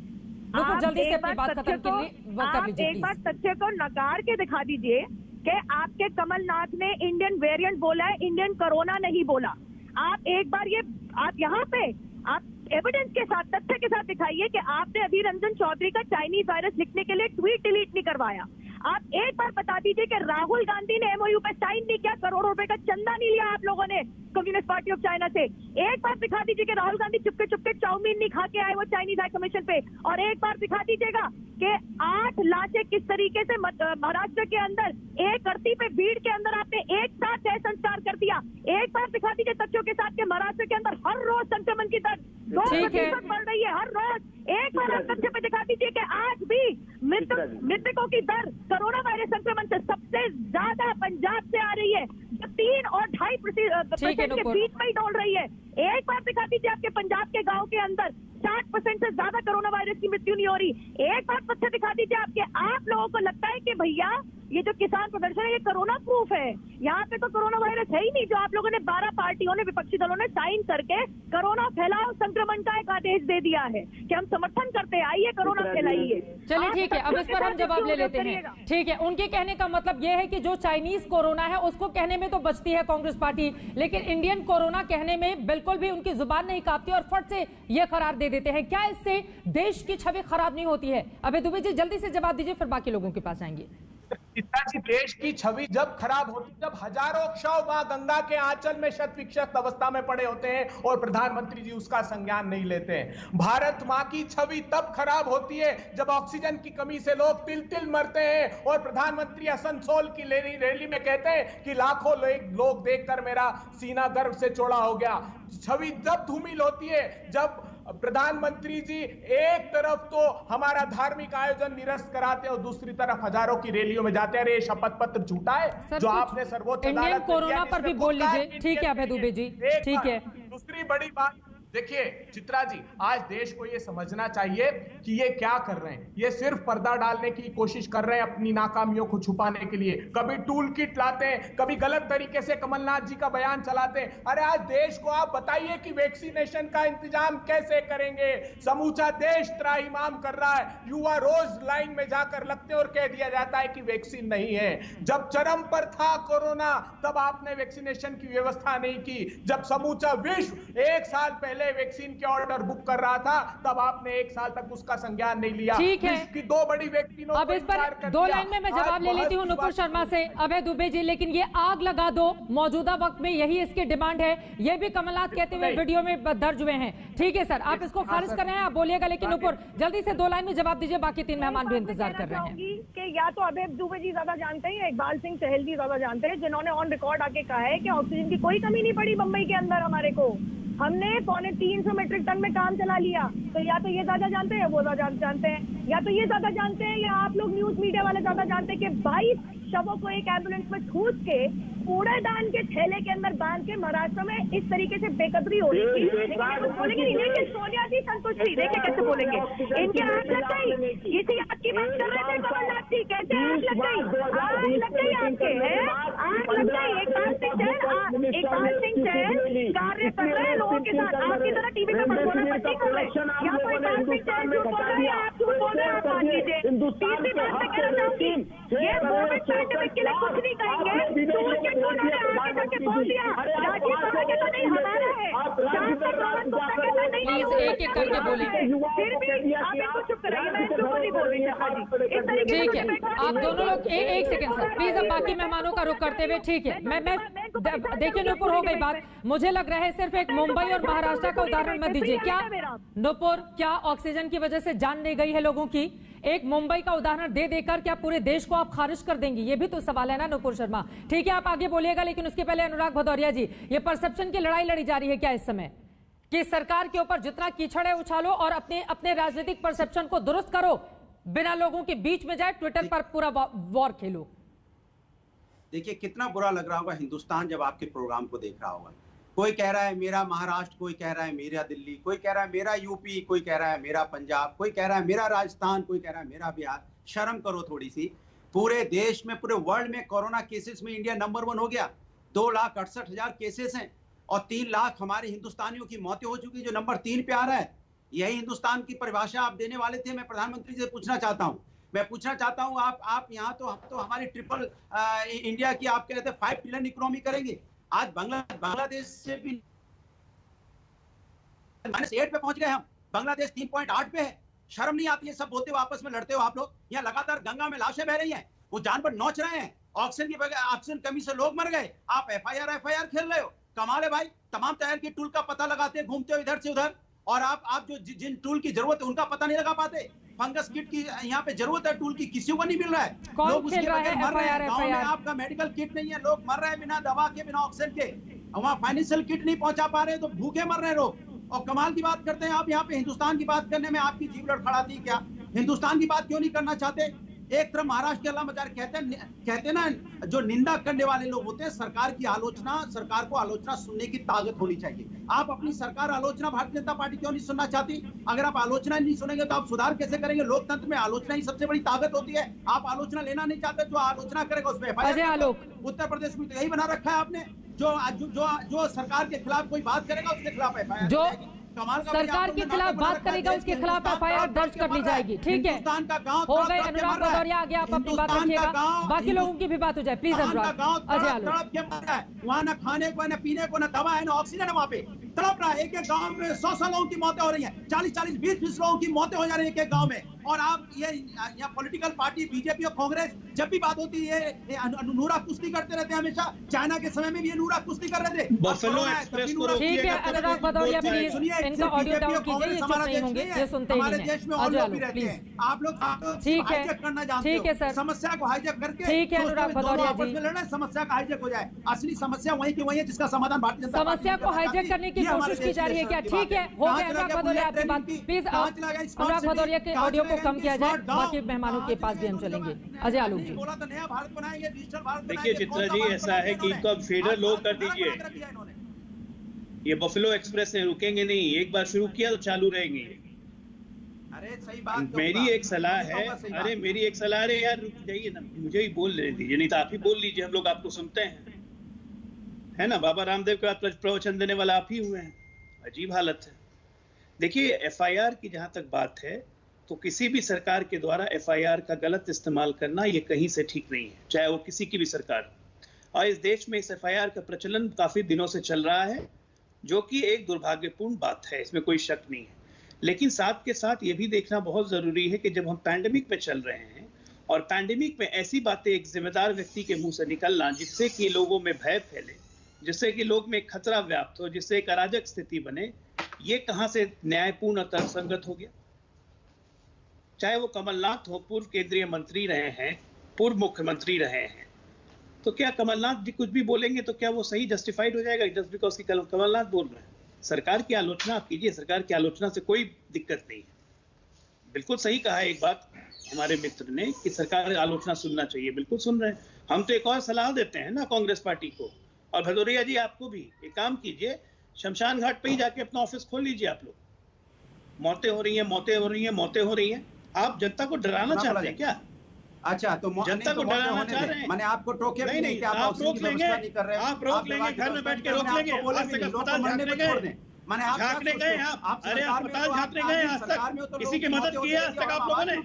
[SPEAKER 1] जल्दी से अपनी बात खत्म कर लीजिए।
[SPEAKER 8] एक बार तथ्य को नकार के दिखा दीजिए कि आपके कमलनाथ ने इंडियन वेरिएंट बोला है, इंडियन कोरोना नहीं बोला। आप एक बार ये, आप यहाँ पे आप एविडेंस के साथ, तथ्य के साथ दिखाइए कि आपने अधीर रंजन चौधरी का चाइनीज वायरस लिखने के लिए ट्वीट डिलीट नहीं करवाया। आप एक बार बता दीजिए कि राहुल गांधी ने MOU पे साइन नहीं किया, करोड़ों रुपए का चंदा नहीं लिया आप लोगों ने कम्युनिस्ट पार्टी ऑफ चाइना से। एक बार दिखा दीजिए कि राहुल गांधी चुपके चुपके चाउमीन नहीं खा के आए वो चाइनीज हाई कमीशन पे। और एक बार दिखा दीजिएगा कि 8 लाशें किस तरीके से महाराष्ट्र के अंदर एक धरती पे भीड़ के अंदर आपने एक साथ तय संस्कार कर दिया। एक बार दिखा दीजिए तथ्यों के साथ कि महाराष्ट्र के अंदर हर रोज संक्रमण की दर 2% बढ़ रही है, हर रोज। एक बार आप तथ्य पे दिखा दीजिए कि आज भी मृतकों की दर कोरोना वायरस संक्रमण से सबसे ज्यादा पंजाब से आ रही है, जो 3 और 2.5% के बीच में ही डोल रही है। एक बार दिखा दीजिए आपके पंजाब के गांव के अंदर 60% से ज्यादा कोरोना वायरस की मृत्यु नहीं हो रही। एक बार तथ्य दिखा दीजिए आपके, आप लोगों को लगता है कि भैया ये जो किसान प्रदर्शन है ये कोरोना प्रूफ है, यहाँ पे तो कोरोना वायरस है ही नहीं, जो आप लोगों ने 12 पार्टियों ने, विपक्षी दलों ने साइन करके कोरोना फैलाओ संक्रमण का एक आदेश दे दिया है कि हम समर्थन करते हैं, आइए कोरोना फैलाइए।
[SPEAKER 1] चलिए ठीक है, अब इस पर हम जवाब ले लेते हैं। ठीक है, उनके कहने का मतलब यह है कि जो चाइनीज कोरोना है उसको कहने में तो बचती है कांग्रेस पार्टी, लेकिन इंडियन कोरोना कहने में बिल्कुल भी उनकी जुबान नहीं कांपती और फट से ये करार दे देते हैं। क्या इससे देश की छवि खराब नहीं होती है? अभय दुबे जी जल्दी से जवाब दीजिए, फिर बाकी लोगों के पास आएंगे।
[SPEAKER 9] देश की छवि जब खराब होती, जब हजारों शव मां गंगा के आंचल में शत विक्षत अवस्था में पड़े होते हैं और प्रधानमंत्री जी उसका संज्ञान नहीं लेते हैं। भारत मां की छवि तब खराब होती है जब ऑक्सीजन की कमी से लोग तिल तिल मरते हैं और प्रधानमंत्री असनसोल की रैली में कहते हैं कि लाखों लोग देखकर मेरा सीना गर्व से चौड़ा हो गया। छवि तब धूमिल होती है जब प्रधानमंत्री जी एक तरफ तो हमारा धार्मिक आयोजन निरस्त कराते और दूसरी तरफ हजारों की रैलियों में जाते हैं। अरे ये शपथ पत्र झूठा है जो आपने सर्वोच्च
[SPEAKER 1] इंडियन कोरोना पर भी बोल लीजिए। ठीक है अभय दुबे जी, ठीक है।
[SPEAKER 9] दूसरी बड़ी बात देखिए चित्रा जी, आज देश को ये समझना चाहिए कि ये क्या कर रहे हैं। ये सिर्फ पर्दा डालने की कोशिश कर रहे हैं अपनी नाकामियों को छुपाने के लिए। कभी टूल किट लाते हैं, कभी गलत तरीके से कमलनाथ जी का बयान चलाते हैं। अरे आज देश को आप बताइए कि वैक्सीनेशन का इंतजाम कैसे करेंगे। समूचा देश त्राहिमाम कर रहा है, युवा रोज लाइन में जाकर लगते हैं और कह दिया जाता है कि वैक्सीन नहीं है। जब चरम पर था कोरोना तब आपने वैक्सीनेशन की व्यवस्था नहीं की। जब समूचा विश्व एक साल पहले वैक्सीन के ऑर्डर बुक कर रहा था तब आपने एक साल तक उसका संज्ञान नहीं लिया।
[SPEAKER 1] ठीक है,
[SPEAKER 9] की दो बड़ी वैक्सीनों
[SPEAKER 1] अब इस पर दो लाइन में मैं जवाब ले लेती हूँ नुपुर शर्मा से। अभय दुबे जी, लेकिन ये आग लगा दो मौजूदा वक्त में यही इसकी डिमांड है, ये भी कमलनाथ कहते हुए वीडियो में दर्ज हुए हैं। ठीक है सर, आप इसको खारिज कर रहे हैं, आप बोलिएगा, लेकिन नुपुर जल्दी से दो लाइन में जवाब दीजिए, बाकी तीन मेहमान भी इंतजार कर रहे हैं।
[SPEAKER 8] कि या तो अभय दुबे जी ज्यादा जानते हैं या इकबाल सिंह चहल जी ज्यादा जानते हैं, जिन्होंने ऑन रिकॉर्ड आके कहा है कि ऑक्सीजन की कोई कमी नहीं पड़ी मुंबई के अंदर हमारे को, हमने 350 मीट्रिक टन में काम चला लिया। तो या तो ये ज्यादा जानते हैं, वो ज्यादा जानते हैं, या तो ये ज्यादा जानते हैं या आप लोग न्यूज मीडिया वाले ज्यादा जानते हैं कि 22 शवों को एक एम्बुलेंस में ठूस के कूड़ेदान के थैले के अंदर बांध के महाराष्ट्र में इस तरीके से बेकदरी हो रही थी। बोलेंगे नहीं, लेकिन सोनिया जी संतुष्ट थी, देखिए कैसे बोलेंगे, इनके आग लग गई। इसी आग की बात कर रहे थे कमलनाथ जी, कैसे आग लग गई, आग लग गई आपके, है आग लग गई। इकबाल सिंह चहल कार्य कर रहे हैं लोगों के साथ, आपकी तरह टीवी पे बोलना बंद नहीं कर रहे। या तो इकबाल सिंह चहल झूठ बोल रहे हैं, आप झूठ बोल रहे हैं, आप मान लीजिए। तीसरी बात मैं कहना चाहूंगी, ये कोविड पैंडेमिक के लिए कुछ नहीं कहेंगे, टूल के उन्होंने आगे करके बोल दिया राजीव गांधी के तो नहीं हमारा है,
[SPEAKER 1] प्लीज एक एक करके बोले।
[SPEAKER 8] फिर भी आप इनको चुप कराइए, मैं इसको नहीं बोल रही हूँ।
[SPEAKER 1] ठीक है, आप दोनों लोग एक सेकंड सर प्लीज, अब बाकी मेहमानों का रुख करते हुए। ठीक है, मैं देखिए नुपुर हो गई बात, मुझे लग रहा है सिर्फ एक मुंबई और महाराष्ट्र का उदाहरण मत दीजिए। क्या नुपुर, क्या ऑक्सीजन की वजह से जान नहीं गई है लोगों की? एक मुंबई का उदाहरण दे देकर क्या पूरे देश को आप खारिज कर देंगी? ये भी तो सवाल है ना नुपुर शर्मा। ठीक है, आप आगे बोलिएगा, लेकिन उसके पहले अनुराग भदौरिया जी, ये परसेप्शन की लड़ाई लड़ी जा रही है क्या इस समय कि सरकार के ऊपर जितना कीचड़ है उछालो और अपने राजनीतिक परसेप्शन को दुरुस्त करो, बिना लोगों के बीच में जाए ट्विटर पर पूरा वॉर खेलो?
[SPEAKER 10] देखिए कितना बुरा लग रहा होगा हिंदुस्तान जब आपके प्रोग्राम को देख रहा होगा। कोई कह रहा है मेरा महाराष्ट्र, कोई कह रहा है मेरा दिल्ली, कोई कह रहा है मेरा यूपी, कोई कह रहा है मेरा पंजाब, कोई कह रहा है मेरा राजस्थान, कोई कह रहा है मेरा बिहार। शर्म करो थोड़ी सी। पूरे देश में, पूरे वर्ल्ड में कोरोना केसेस में इंडिया नंबर 1 हो गया। 2,68,000 केसेस हैं और 3 लाख हमारे हिंदुस्तानियों की मौतें हो चुकी, जो नंबर 3 पे आ रहा है। यही हिंदुस्तान की परिभाषा आप देने वाले थे। मैं प्रधानमंत्री से पूछना चाहता हूँ, आप यहाँ तो हमारी ट्रिपल इंडिया की आप कह रहे थे 5 ट्रिलियन इकोनॉमी करेंगे। आज बांग्लादेश से भी -8 पे पहुंच गए हम। बांग्लादेश 3.8 पे है। शर्म नहीं आती है? सब बोलते हो, आपस में लड़ते हो आप लोग। यहाँ लगातार गंगा में लाशें बह रही हैं, वो जानवर नोच रहे हैं, ऑक्सीजन की बगैर ऑक्सीजन कमी से लोग मर गए। आप एफआईआर खेल रहे हो। कमाल है भाई। तमाम तरह के टूल का पता लगाते हैं, घूमते हो इधर से उधर, और आप जो जिन टूल की जरूरत है उनका पता नहीं लगा पाते। फंगस किट की यहाँ पे जरूरत है, टूल की किसी को नहीं मिल रहा है। लोग उसके बगैर मर रहे हैं। गाँव में आपका मेडिकल किट नहीं है, लोग मर रहे हैं बिना दवा के, बिना ऑक्सीजन के। वहाँ फाइनेंशियल किट नहीं पहुंचा पा रहे तो भूखे मर रहे हैं लोग। और कमाल की बात करते हैं आप यहाँ पे हिंदुस्तान की बात करने में आपकी जीभ लड़खड़ाती क्या? हिंदुस्तान की बात क्यों नहीं करना चाहते? एक तरफ महाराष्ट्र के अल्लाह मचार कहते हैं ना, जो निंदा करने वाले लोग होते हैं, सरकार की आलोचना, सरकार को आलोचना सुनने की ताकत होनी चाहिए। आप अपनी सरकार आलोचना भारतीय जनता पार्टी क्यों नहीं सुनना चाहती? अगर आप आलोचना नहीं सुनेंगे तो आप सुधार कैसे करेंगे? लोकतंत्र में आलोचना ही सबसे बड़ी ताकत होती है। आप आलोचना लेना नहीं चाहते, जो आलोचना करेगा उस पर एफआईआर। उत्तर प्रदेश में तो यही बना रखा है आपने, जो सरकार के खिलाफ कोई बात करेगा उसके खिलाफ एफआईआर,
[SPEAKER 1] सरकार के खिलाफ बात करेगा उसके खिलाफ एफआईआर दर्ज कर ली जाएगी। ठीक है, हो गए अनुराग भदौरिया, आगे आप अपनी बात रखिएगा, बाकी लोगों की भी बात हो जाए प्लीज। अनुराग, अजय आलोक,
[SPEAKER 10] वहाँ न खाने को, न पीने को, न दवा है, न ऑक्सीजन है। वहाँ पे तड़प रहा है। एक गांव में 100 लोगों की मौतें हो रही हैं, 40-20 लोगों की मौतें हो जा रही है एक गांव में। और आप ये यहाँ पॉलिटिकल पार्टी बीजेपी और कांग्रेस जब भी बात होती है नूरा कुश्ती करते रहते हैं हमेशा। चाइना के समय में भी ये नूरा कुश्ती कर रहे थे।
[SPEAKER 11] बफेलो एक्सप्रेस को
[SPEAKER 1] ठीक है अनुराग भदौरिया प्लीज इनका ऑडियो डाउन कीजिए, ये चुप नहीं होंगे, ये सुनते ही नहीं है।
[SPEAKER 10] और लोग भी रहते हैं, आप लोग
[SPEAKER 1] ठीक है
[SPEAKER 10] करना जानते हो।
[SPEAKER 1] ठीक है सर,
[SPEAKER 10] समस्या को हाईजैक करके
[SPEAKER 1] ठीक है अनुराग भदौरिया जी,
[SPEAKER 10] समस्या का हाईजैक हो जाए। असली समस्या वही की वही है जिसका समाधान भारतीय जनता पार्टी
[SPEAKER 1] समस्या को हाईजैक करने की कोशिश की जा रही है क्या? ठीक है, हो गया अनुराग भदौरिया आपकी बात। प्लीज अनुराग भदौरिया के ऑडियो को कम किया जाए, बाकी मेहमानों के पास भी हम चलेंगे। अजय आलोक जी,
[SPEAKER 10] बोला तो नया भारत बनाएंगे, डिजिटल भारत
[SPEAKER 11] देखिए चित्रा जी, ऐसा है कि इनको अब फेडर लो कर दीजिए। ये बफेलो एक्सप्रेस ने रुकेंगे नहीं, एक बार शुरू किया तो चालू रहेंगे।
[SPEAKER 10] अरे सही बात,
[SPEAKER 11] मेरी एक सलाह है, अरे मेरी एक सलाह, अरे यार रुक जाइए ना, मुझे ही बोल लेने दीजिए, नहीं तो आप ही बोल लीजिए, हम लोग आपको सुनते हैं, है ना। बाबा रामदेव के बाद प्रवचन देने वाला आप ही हुए हैं, अजीब हालत है। देखिए एफआईआर की जहां तक बात है, तो किसी भी सरकार के द्वारा एफआईआर का गलत इस्तेमाल करना ये कहीं से ठीक नहीं है, चाहे वो किसी की भी सरकार। और इस देश में इस एफआईआर का प्रचलन काफी दिनों से चल रहा है, जो कि एक दुर्भाग्यपूर्ण बात है, इसमें कोई शक नहीं है। लेकिन साथ के साथ ये भी देखना बहुत जरूरी है कि जब हम पैंडेमिक में चल रहे हैं और पैंडेमिक में ऐसी बातें एक जिम्मेदार व्यक्ति के मुंह से निकलना जिससे कि लोगों में भय फैले, जिससे कि लोग में खतरा व्याप्त हो, जिससे एक अराजक स्थिति बने, ये कहां से न्यायपूर्ण और तर्कसंगत हो गया। चाहे वो कमलनाथ हो, पूर्व केंद्रीय मंत्री रहे हैं, पूर्व मुख्यमंत्री रहे हैं, तो क्या कमलनाथ जी कुछ भी बोलेंगे तो क्या वो सही जस्टिफाइड हो जाएगा जस्ट बिकॉज कि कमलनाथ बोल रहे हैं? सरकार की आलोचना आप कीजिए, सरकार की आलोचना से कोई दिक्कत नहीं है। बिल्कुल सही कहा है एक बात हमारे मित्र ने कि सरकार आलोचना सुनना चाहिए, बिल्कुल सुन रहे हैं हम। तो एक और सलाह देते हैं ना कांग्रेस पार्टी को, और भदौरिया जी आपको भी, एक काम कीजिए, शमशान घाट पे ही जाके अपना ऑफिस खोल लीजिए। आप लोग मौतें हो रही हैं, मौतें हो रही हैं, मौतें हो रही हैं, आप जनता को डराना चाहते हैं क्या?
[SPEAKER 10] अच्छा, तो
[SPEAKER 11] जनता को डराना चाह रहे हैं?
[SPEAKER 10] मैंने आपको टोके
[SPEAKER 11] नहीं नहीं, आप रोक लेंगे, आप रोक लेंगे, घर में बैठ के रोक लेंगे। आज तक अस्पताल झांकने गए, झांकने गए आप? अरे अस्पताल झांकने गए आज तक? किसी की मदद की है आज तक आप लोगों ने?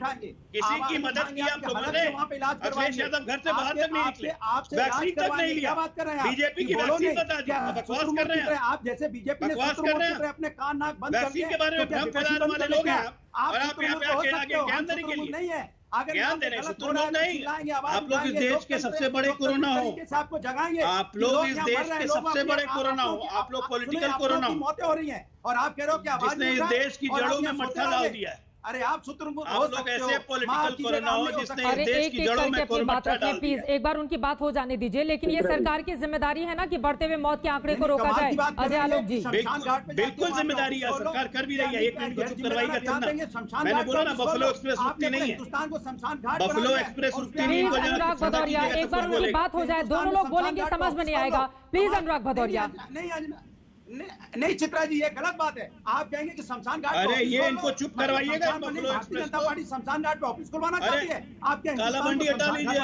[SPEAKER 11] किसी की मदद की आप लोगों ने? अखिलेश यादव घर से बाहर तक नहीं निकले, वैक्सीन तक नहीं लिया, बीजेपी की वैक्सीन बता दी, बकवास कर रहे हैं आप।
[SPEAKER 10] जैसे बीजेपी ने
[SPEAKER 11] बकवास कर रहे हैं,
[SPEAKER 10] अपने कान नाक बंद कर
[SPEAKER 11] वैक्सीन के बारे में भ्रम फैलाने वाले लोग हैं आप, और आप यहाँ पे आके ज्ञान देने के लिए
[SPEAKER 10] नहीं है,
[SPEAKER 11] ज्ञान दे रहे हैं। शुतुर लोग नहीं, आप लोग इस देश के सबसे बड़े कोरोना हो,
[SPEAKER 10] आपको जगाएंगे,
[SPEAKER 11] आप लोग इस देश के सबसे बड़े कोरोना हो, आप लोग पॉलिटिकल कोरोना हो,
[SPEAKER 10] मौतें हो रही हैं और आप कह रहे हो कि
[SPEAKER 11] जिसने इस देश की जड़ों में मट्ठा डाल दिया है।
[SPEAKER 10] अरे आप शुतुरमुर्ग
[SPEAKER 11] आप लोग ऐसे पॉलिटिकल कोरोना हो जिसने इस देश की जड़ों में मट्ठा डाल दिया।
[SPEAKER 1] प्लीज एक बार उनकी बात हो जाने दीजिए, लेकिन ये सरकार की जिम्मेदारी है ना कि बढ़ते हुए मौत के आंकड़े को रोका जाए। अजय आलोक जी,
[SPEAKER 11] बिल्कुल जिम्मेदारी है, सरकार कर भी रही है। एक मिनट को चुप करवाइएगा चंदा, मैंने बोला ना बफेलो एक्सप्रेस रुकती नहीं है, बफेलो एक्सप्रेस रुकती नहीं।
[SPEAKER 1] अनुराग भदौरिया, एक बार उनकी बात हो जाए, दोनों लोग बोलेंगे समझ में नहीं आएगा। प्लीज अनुराग भदौरिया।
[SPEAKER 10] नहीं चित्रा जी, ये गलत बात है। आप कहेंगे कि शमशान घाट,
[SPEAKER 11] अरे ये इनको चुप करवाइएगा।
[SPEAKER 10] भारतीय जनता पार्टी शमशान घाट पे ऑफिस खुलवाना चाहती है। आप क्या
[SPEAKER 11] कालाबंदी हटा लीजिए,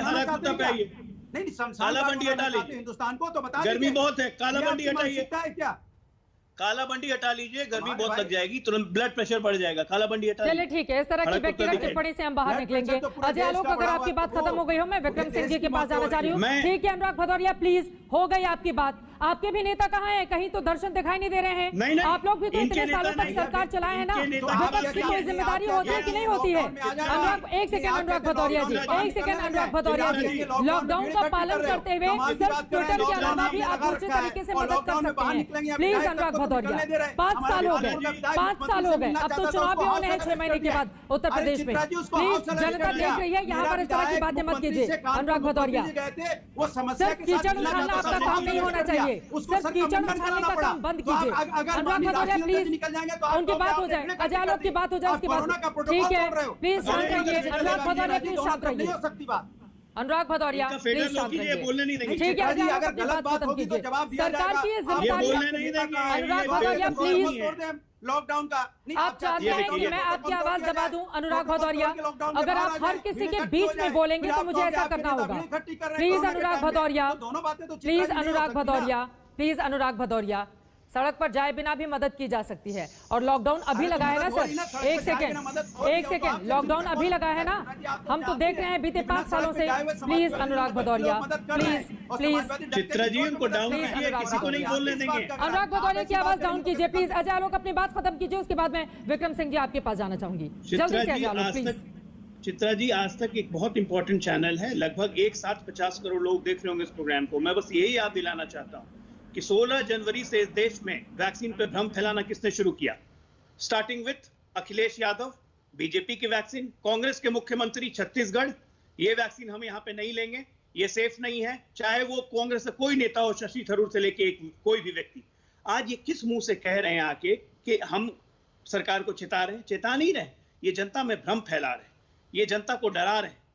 [SPEAKER 10] नहीं
[SPEAKER 11] कालाबंदी हटा लीजिए,
[SPEAKER 10] हिंदुस्तान को तो बता,
[SPEAKER 11] गर्मी बहुत है, कालाबंदी हटाइए,
[SPEAKER 10] क्या
[SPEAKER 11] कालाबंदी हटा लीजिए, गर्मी बहुत लग जाएगी, तुरंत ब्लड प्रेशर बढ़ जाएगा, कालाबंदी हटा।
[SPEAKER 1] चलिए ठीक है, इस तरह की व्यक्तिगत टिप्पणी से हम बाहर निकलेंगे। अजय आलोक, अगर आपकी बात खत्म हो गई हो, मैं विक्रम सिंह जी के पास जाना चाह रही हूँ। ठीक है अनुराग भदौरिया, प्लीज हो गई आपकी बात। आपके भी नेता कहाँ हैं? कहीं तो दर्शन दिखाई नहीं दे रहे हैं।
[SPEAKER 11] नहीं,
[SPEAKER 1] आप लोग भी तो इतने सालों तक सरकार चलाए हैं ना, विपक्ष की कोई जिम्मेदारी होती है कि नहीं होती है? अनुराग, एक सेकंड अनुराग भदौरिया जी, एक सेकंड अनुराग भदौरिया जी, लॉकडाउन का पालन करते हुए सिर्फ ट्विटर के अलावा भी आप दूसरे तरीके से मदद कर सकते हैं। प्लीज अनुराग भदौरिया, 5 साल हो गए, 5 साल हो गए, अब तो चुनाव भी होने हैं 6 महीने के बाद उत्तर प्रदेश में। प्लीज जनता देख रही है, यहाँ पर इस तरह की बातें मत कीजिए। अनुराग भदौरिया, सिर्फ कीचड़ उछालना आपका काम नहीं होना चाहिए, सिर्फ कीचड़ उछालने का काम बंद कीजिए। अनुराग भदौरिया प्लीज, उनकी बात हो जाए, अजय आलोक की बात हो जाए उसके बाद। ठीक है, प्लीज शांत रहिए। अनुराग भदौरिया प्लीज शांत रहिए। अनुराग भदौरिया प्लीज शांत रहिए। ठीक है, अजय आलोक की बात खत्म कीजिए। सरकार की ये जिम्मेदारी, अनुराग भदौरिया प्लीज,
[SPEAKER 10] लॉकडाउन का
[SPEAKER 1] आप चाहते हैं कि मैं आपकी आवाज दबा दूं? अनुराग भदौरिया, अगर आप हर किसी के बीच में बोलेंगे तो मुझे ऐसा करना होगा। Please Anurag Bhadauria, please Anurag Bhadauria, please Anurag Bhadauria, सड़क पर जाए बिना भी मदद की जा सकती है। और लॉकडाउन अभी लगा है ना सर, एक सेकेंड, लॉकडाउन अभी लगा है ना, हम तो देख रहे हैं बीते 5 सालों से। प्लीज अनुराग भदौरिया, प्लीज
[SPEAKER 11] चित्रा जी उनको डाउन कीजिए, किसी को नहीं बोलने देंगे।
[SPEAKER 1] अनुराग भदौरिया की आवाज डाउन कीजिए प्लीज। अजय आलोक अपनी बात खत्म कीजिए, उसके बाद मैं विक्रम सिंह जी आपके पास जाना चाहूंगी। जल्दी से अजय आलोक प्लीज।
[SPEAKER 11] चित्रा जी, आज तक एक बहुत इंपॉर्टेंट चैनल है, लगभग एक साथ 50 करोड़ लोग देख रहे होंगे इस प्रोग्राम को। मैं बस यही याद दिलाना चाहता हूं कि 16 जनवरी से इस देश में वैक्सीन पर भ्रम फैलाना किसने शुरू किया? Starting with Akhilesh Yadav, BJP की वैक्सीन, कांग्रेस के मुख्यमंत्री छत्तीसगढ़, ये वैक्सीन हम यहाँ पे नहीं लेंगे, ये सेफ नहीं है, चाहे वो कांग्रेस से कोई नेता हो, शशि थरूर से लेके कोई भी व्यक्ति। आज ये किस मुंह से कह रहे हैं आके कि हम सरकार को चेता रहे हैं? चेता नहीं रहे, ये जनता में भ्रम फैला रहे हैं, ये जनता को डरा रहे हैं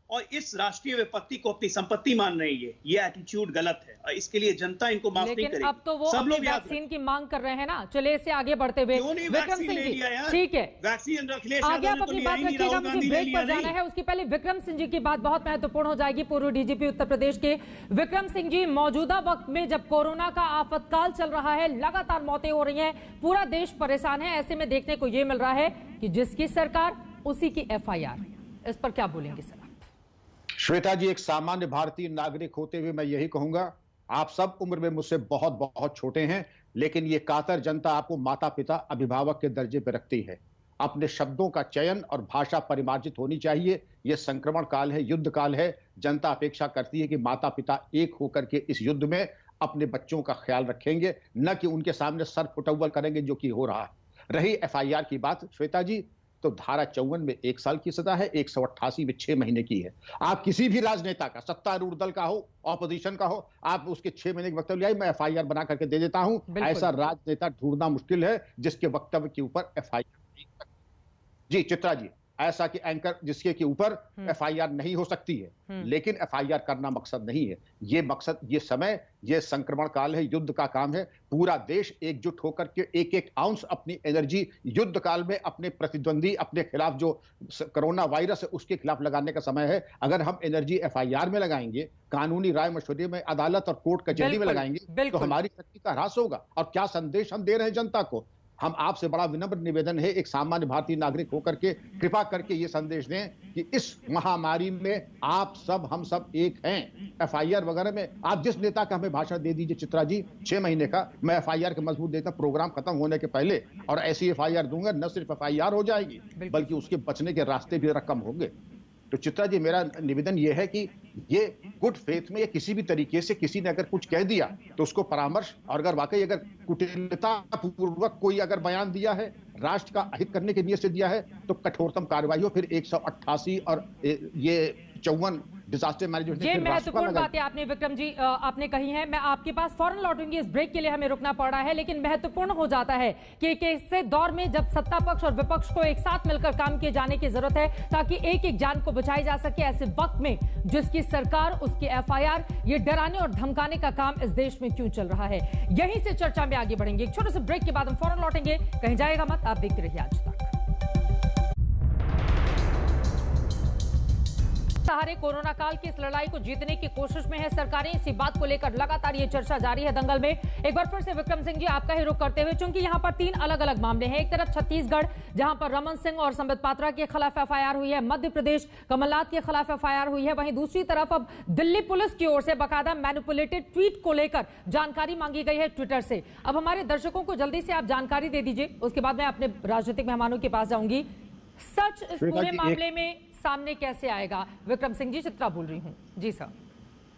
[SPEAKER 11] और इस राष्ट्रीय विपत्ति को अपनी संपत्ति मान रही है। ये एटीट्यूड गलत है और इसके लिए जनता इनको माफ नहीं करेगी।
[SPEAKER 1] लेकिन अब तो वो अपनी वैक्सीन की मांग कर रहे हैं ना। चलिए इससे आगे बढ़ते हुए विक्रम सिंह जी, ठीक है,
[SPEAKER 11] वैक्सीन
[SPEAKER 1] आगे आप अपनी बात रखिएगा, मुझे ब्रेक पर जाना है। उसके पहले विक्रम सिंह जी की बात बहुत महत्वपूर्ण हो जाएगी। पूर्व डीजीपी उत्तर प्रदेश के विक्रम सिंह जी, मौजूदा वक्त में जब कोरोना का आफतकाल चल रहा है, लगातार मौतें हो रही हैं, पूरा देश परेशान है, ऐसे में देखने को यह मिल रहा है कि जिसकी सरकार उसी की FIR। इस पर क्या बोलेंगे सर?
[SPEAKER 12] श्वेता जी, एक सामान्य भारतीय नागरिक होते हुए मैं यही कहूंगा, आप सब उम्र में मुझसे बहुत बहुत छोटे हैं, लेकिन ये कातर जनता आपको माता पिता अभिभावक के दर्जे पर रखती है। अपने शब्दों का चयन और भाषा परिमार्जित होनी चाहिए। यह संक्रमण काल है, युद्ध काल है। जनता अपेक्षा करती है कि माता पिता एक होकर के इस युद्ध में अपने बच्चों का ख्याल रखेंगे, न कि उनके सामने सर फुटअव्वल करेंगे, जो कि हो रहा है। रही FIR की बात श्वेता जी, तो धारा 54 में 1 साल की सजा है, 188 में 6 महीने की है। आप किसी भी राजनेता का, सत्तारूढ़ दल का हो, ऑपोजिशन का हो, आप उसके 6 महीने के वक्तव्य आए, मैं FIR बना करके दे देता हूं। ऐसा राजनेता ढूंढना मुश्किल है जिसके वक्तव्य के ऊपर FIR। जी चित्रा जी, ऐसा कि एंकर जिसके के ऊपर FIR नहीं हो सकती है, लेकिन FIR करना मकसद नहीं है। ये मकसद, ये समय, ये संक्रमण काल है, युद्ध का काम है। पूरा देश एकजुट होकर के एक एक आउंस अपनी एनर्जी युद्ध काल में अपने प्रतिद्वंदी, अपने खिलाफ जो कोरोना वायरस है उसके खिलाफ लगाने का समय है। अगर हम एनर्जी FIR में लगाएंगे, कानूनी राय मशवरे में, अदालत और कोर्ट कचहरी में लगाएंगे, तो हमारी शक्ति का ह्रास होगा। और क्या संदेश हम दे रहे हैं जनता को? हम आपसे बड़ा विनम्र निवेदन है, एक सामान्य भारतीय नागरिक होकर के कृपा करके ये संदेश दें कि इस महामारी में आप सब, हम सब एक हैं। FIR वगैरह में आप जिस नेता का हमें भाषण दे दीजिए चित्रा जी, 6 महीने का, मैं FIR का मजबूत देता प्रोग्राम खत्म होने के पहले, और ऐसी FIR दूंगा, न सिर्फ FIR हो जाएगी बल्कि उसके बचने के रास्ते भी रकम होंगे। तो चित्रा जी, मेरा निवेदन यह है कि ये गुड फेथ में, या किसी भी तरीके से किसी ने अगर कुछ कह दिया तो उसको परामर्श, और अगर वाकई अगर कुटिलता पूर्वक कोई अगर बयान दिया है, राष्ट्र का अहित करने के नियत से दिया है, तो कठोरतम कार्रवाई हो। फिर 188 और ये 54 डिजास्टर मैनेजमेंट।
[SPEAKER 1] ये महत्वपूर्ण बातें आपने विक्रम जी आपने कही हैं। मैं आपके पास फौरन लौटूंगी, इस ब्रेक के लिए हमें रुकना पड़ रहा है, लेकिन महत्वपूर्ण हो जाता है कि ऐसे दौर में जब सत्ता पक्ष और विपक्ष को एक साथ मिलकर काम किए जाने की जरूरत है, ताकि एक एक जान को बचाई जा सके। ऐसे वक्त में जिसकी सरकार उसकी FIR, ये डराने और धमकाने का काम इस देश में क्यों चल रहा है? यहीं से चर्चा में आगे बढ़ेंगे। एक छोटे से ब्रेक के बाद हम फौरन लौटेंगे, कहीं जाएगा मत, आप देखते रहिए आज तक। सहारे कोरोना काल की इस लड़ाई को जीतने की कोशिश में है सरकारें। इसी बात को लेकर लगातार ये चर्चा जारी है दंगल में। एक बार फिर से विक्रम सिंह जी, आपका ही रुख करते हुए, चूंकि यहां पर 3 अलग अलग मामले हैं। एक तरफ छत्तीसगढ़, जहां पर रमन सिंह और संबित पात्रा के खिलाफ FIR हुई है, मध्य प्रदेश कमलनाथ के खिलाफ FIR हुई है। वहीं दूसरी तरफ अब दिल्ली पुलिस की ओर से बाकायदा मैनिपुलेटेड ट्वीट को लेकर जानकारी मांगी गई है ट्विटर से। अब हमारे दर्शकों को जल्दी से आप जानकारी दे दीजिए, उसके बाद मैं अपने राजनीतिक मेहमानों के पास जाऊंगी। सच इस पूरे मामले में सामने कैसे आएगा? विक्रम सिंह जी, चित्रा बोल रही हूं। जी सर।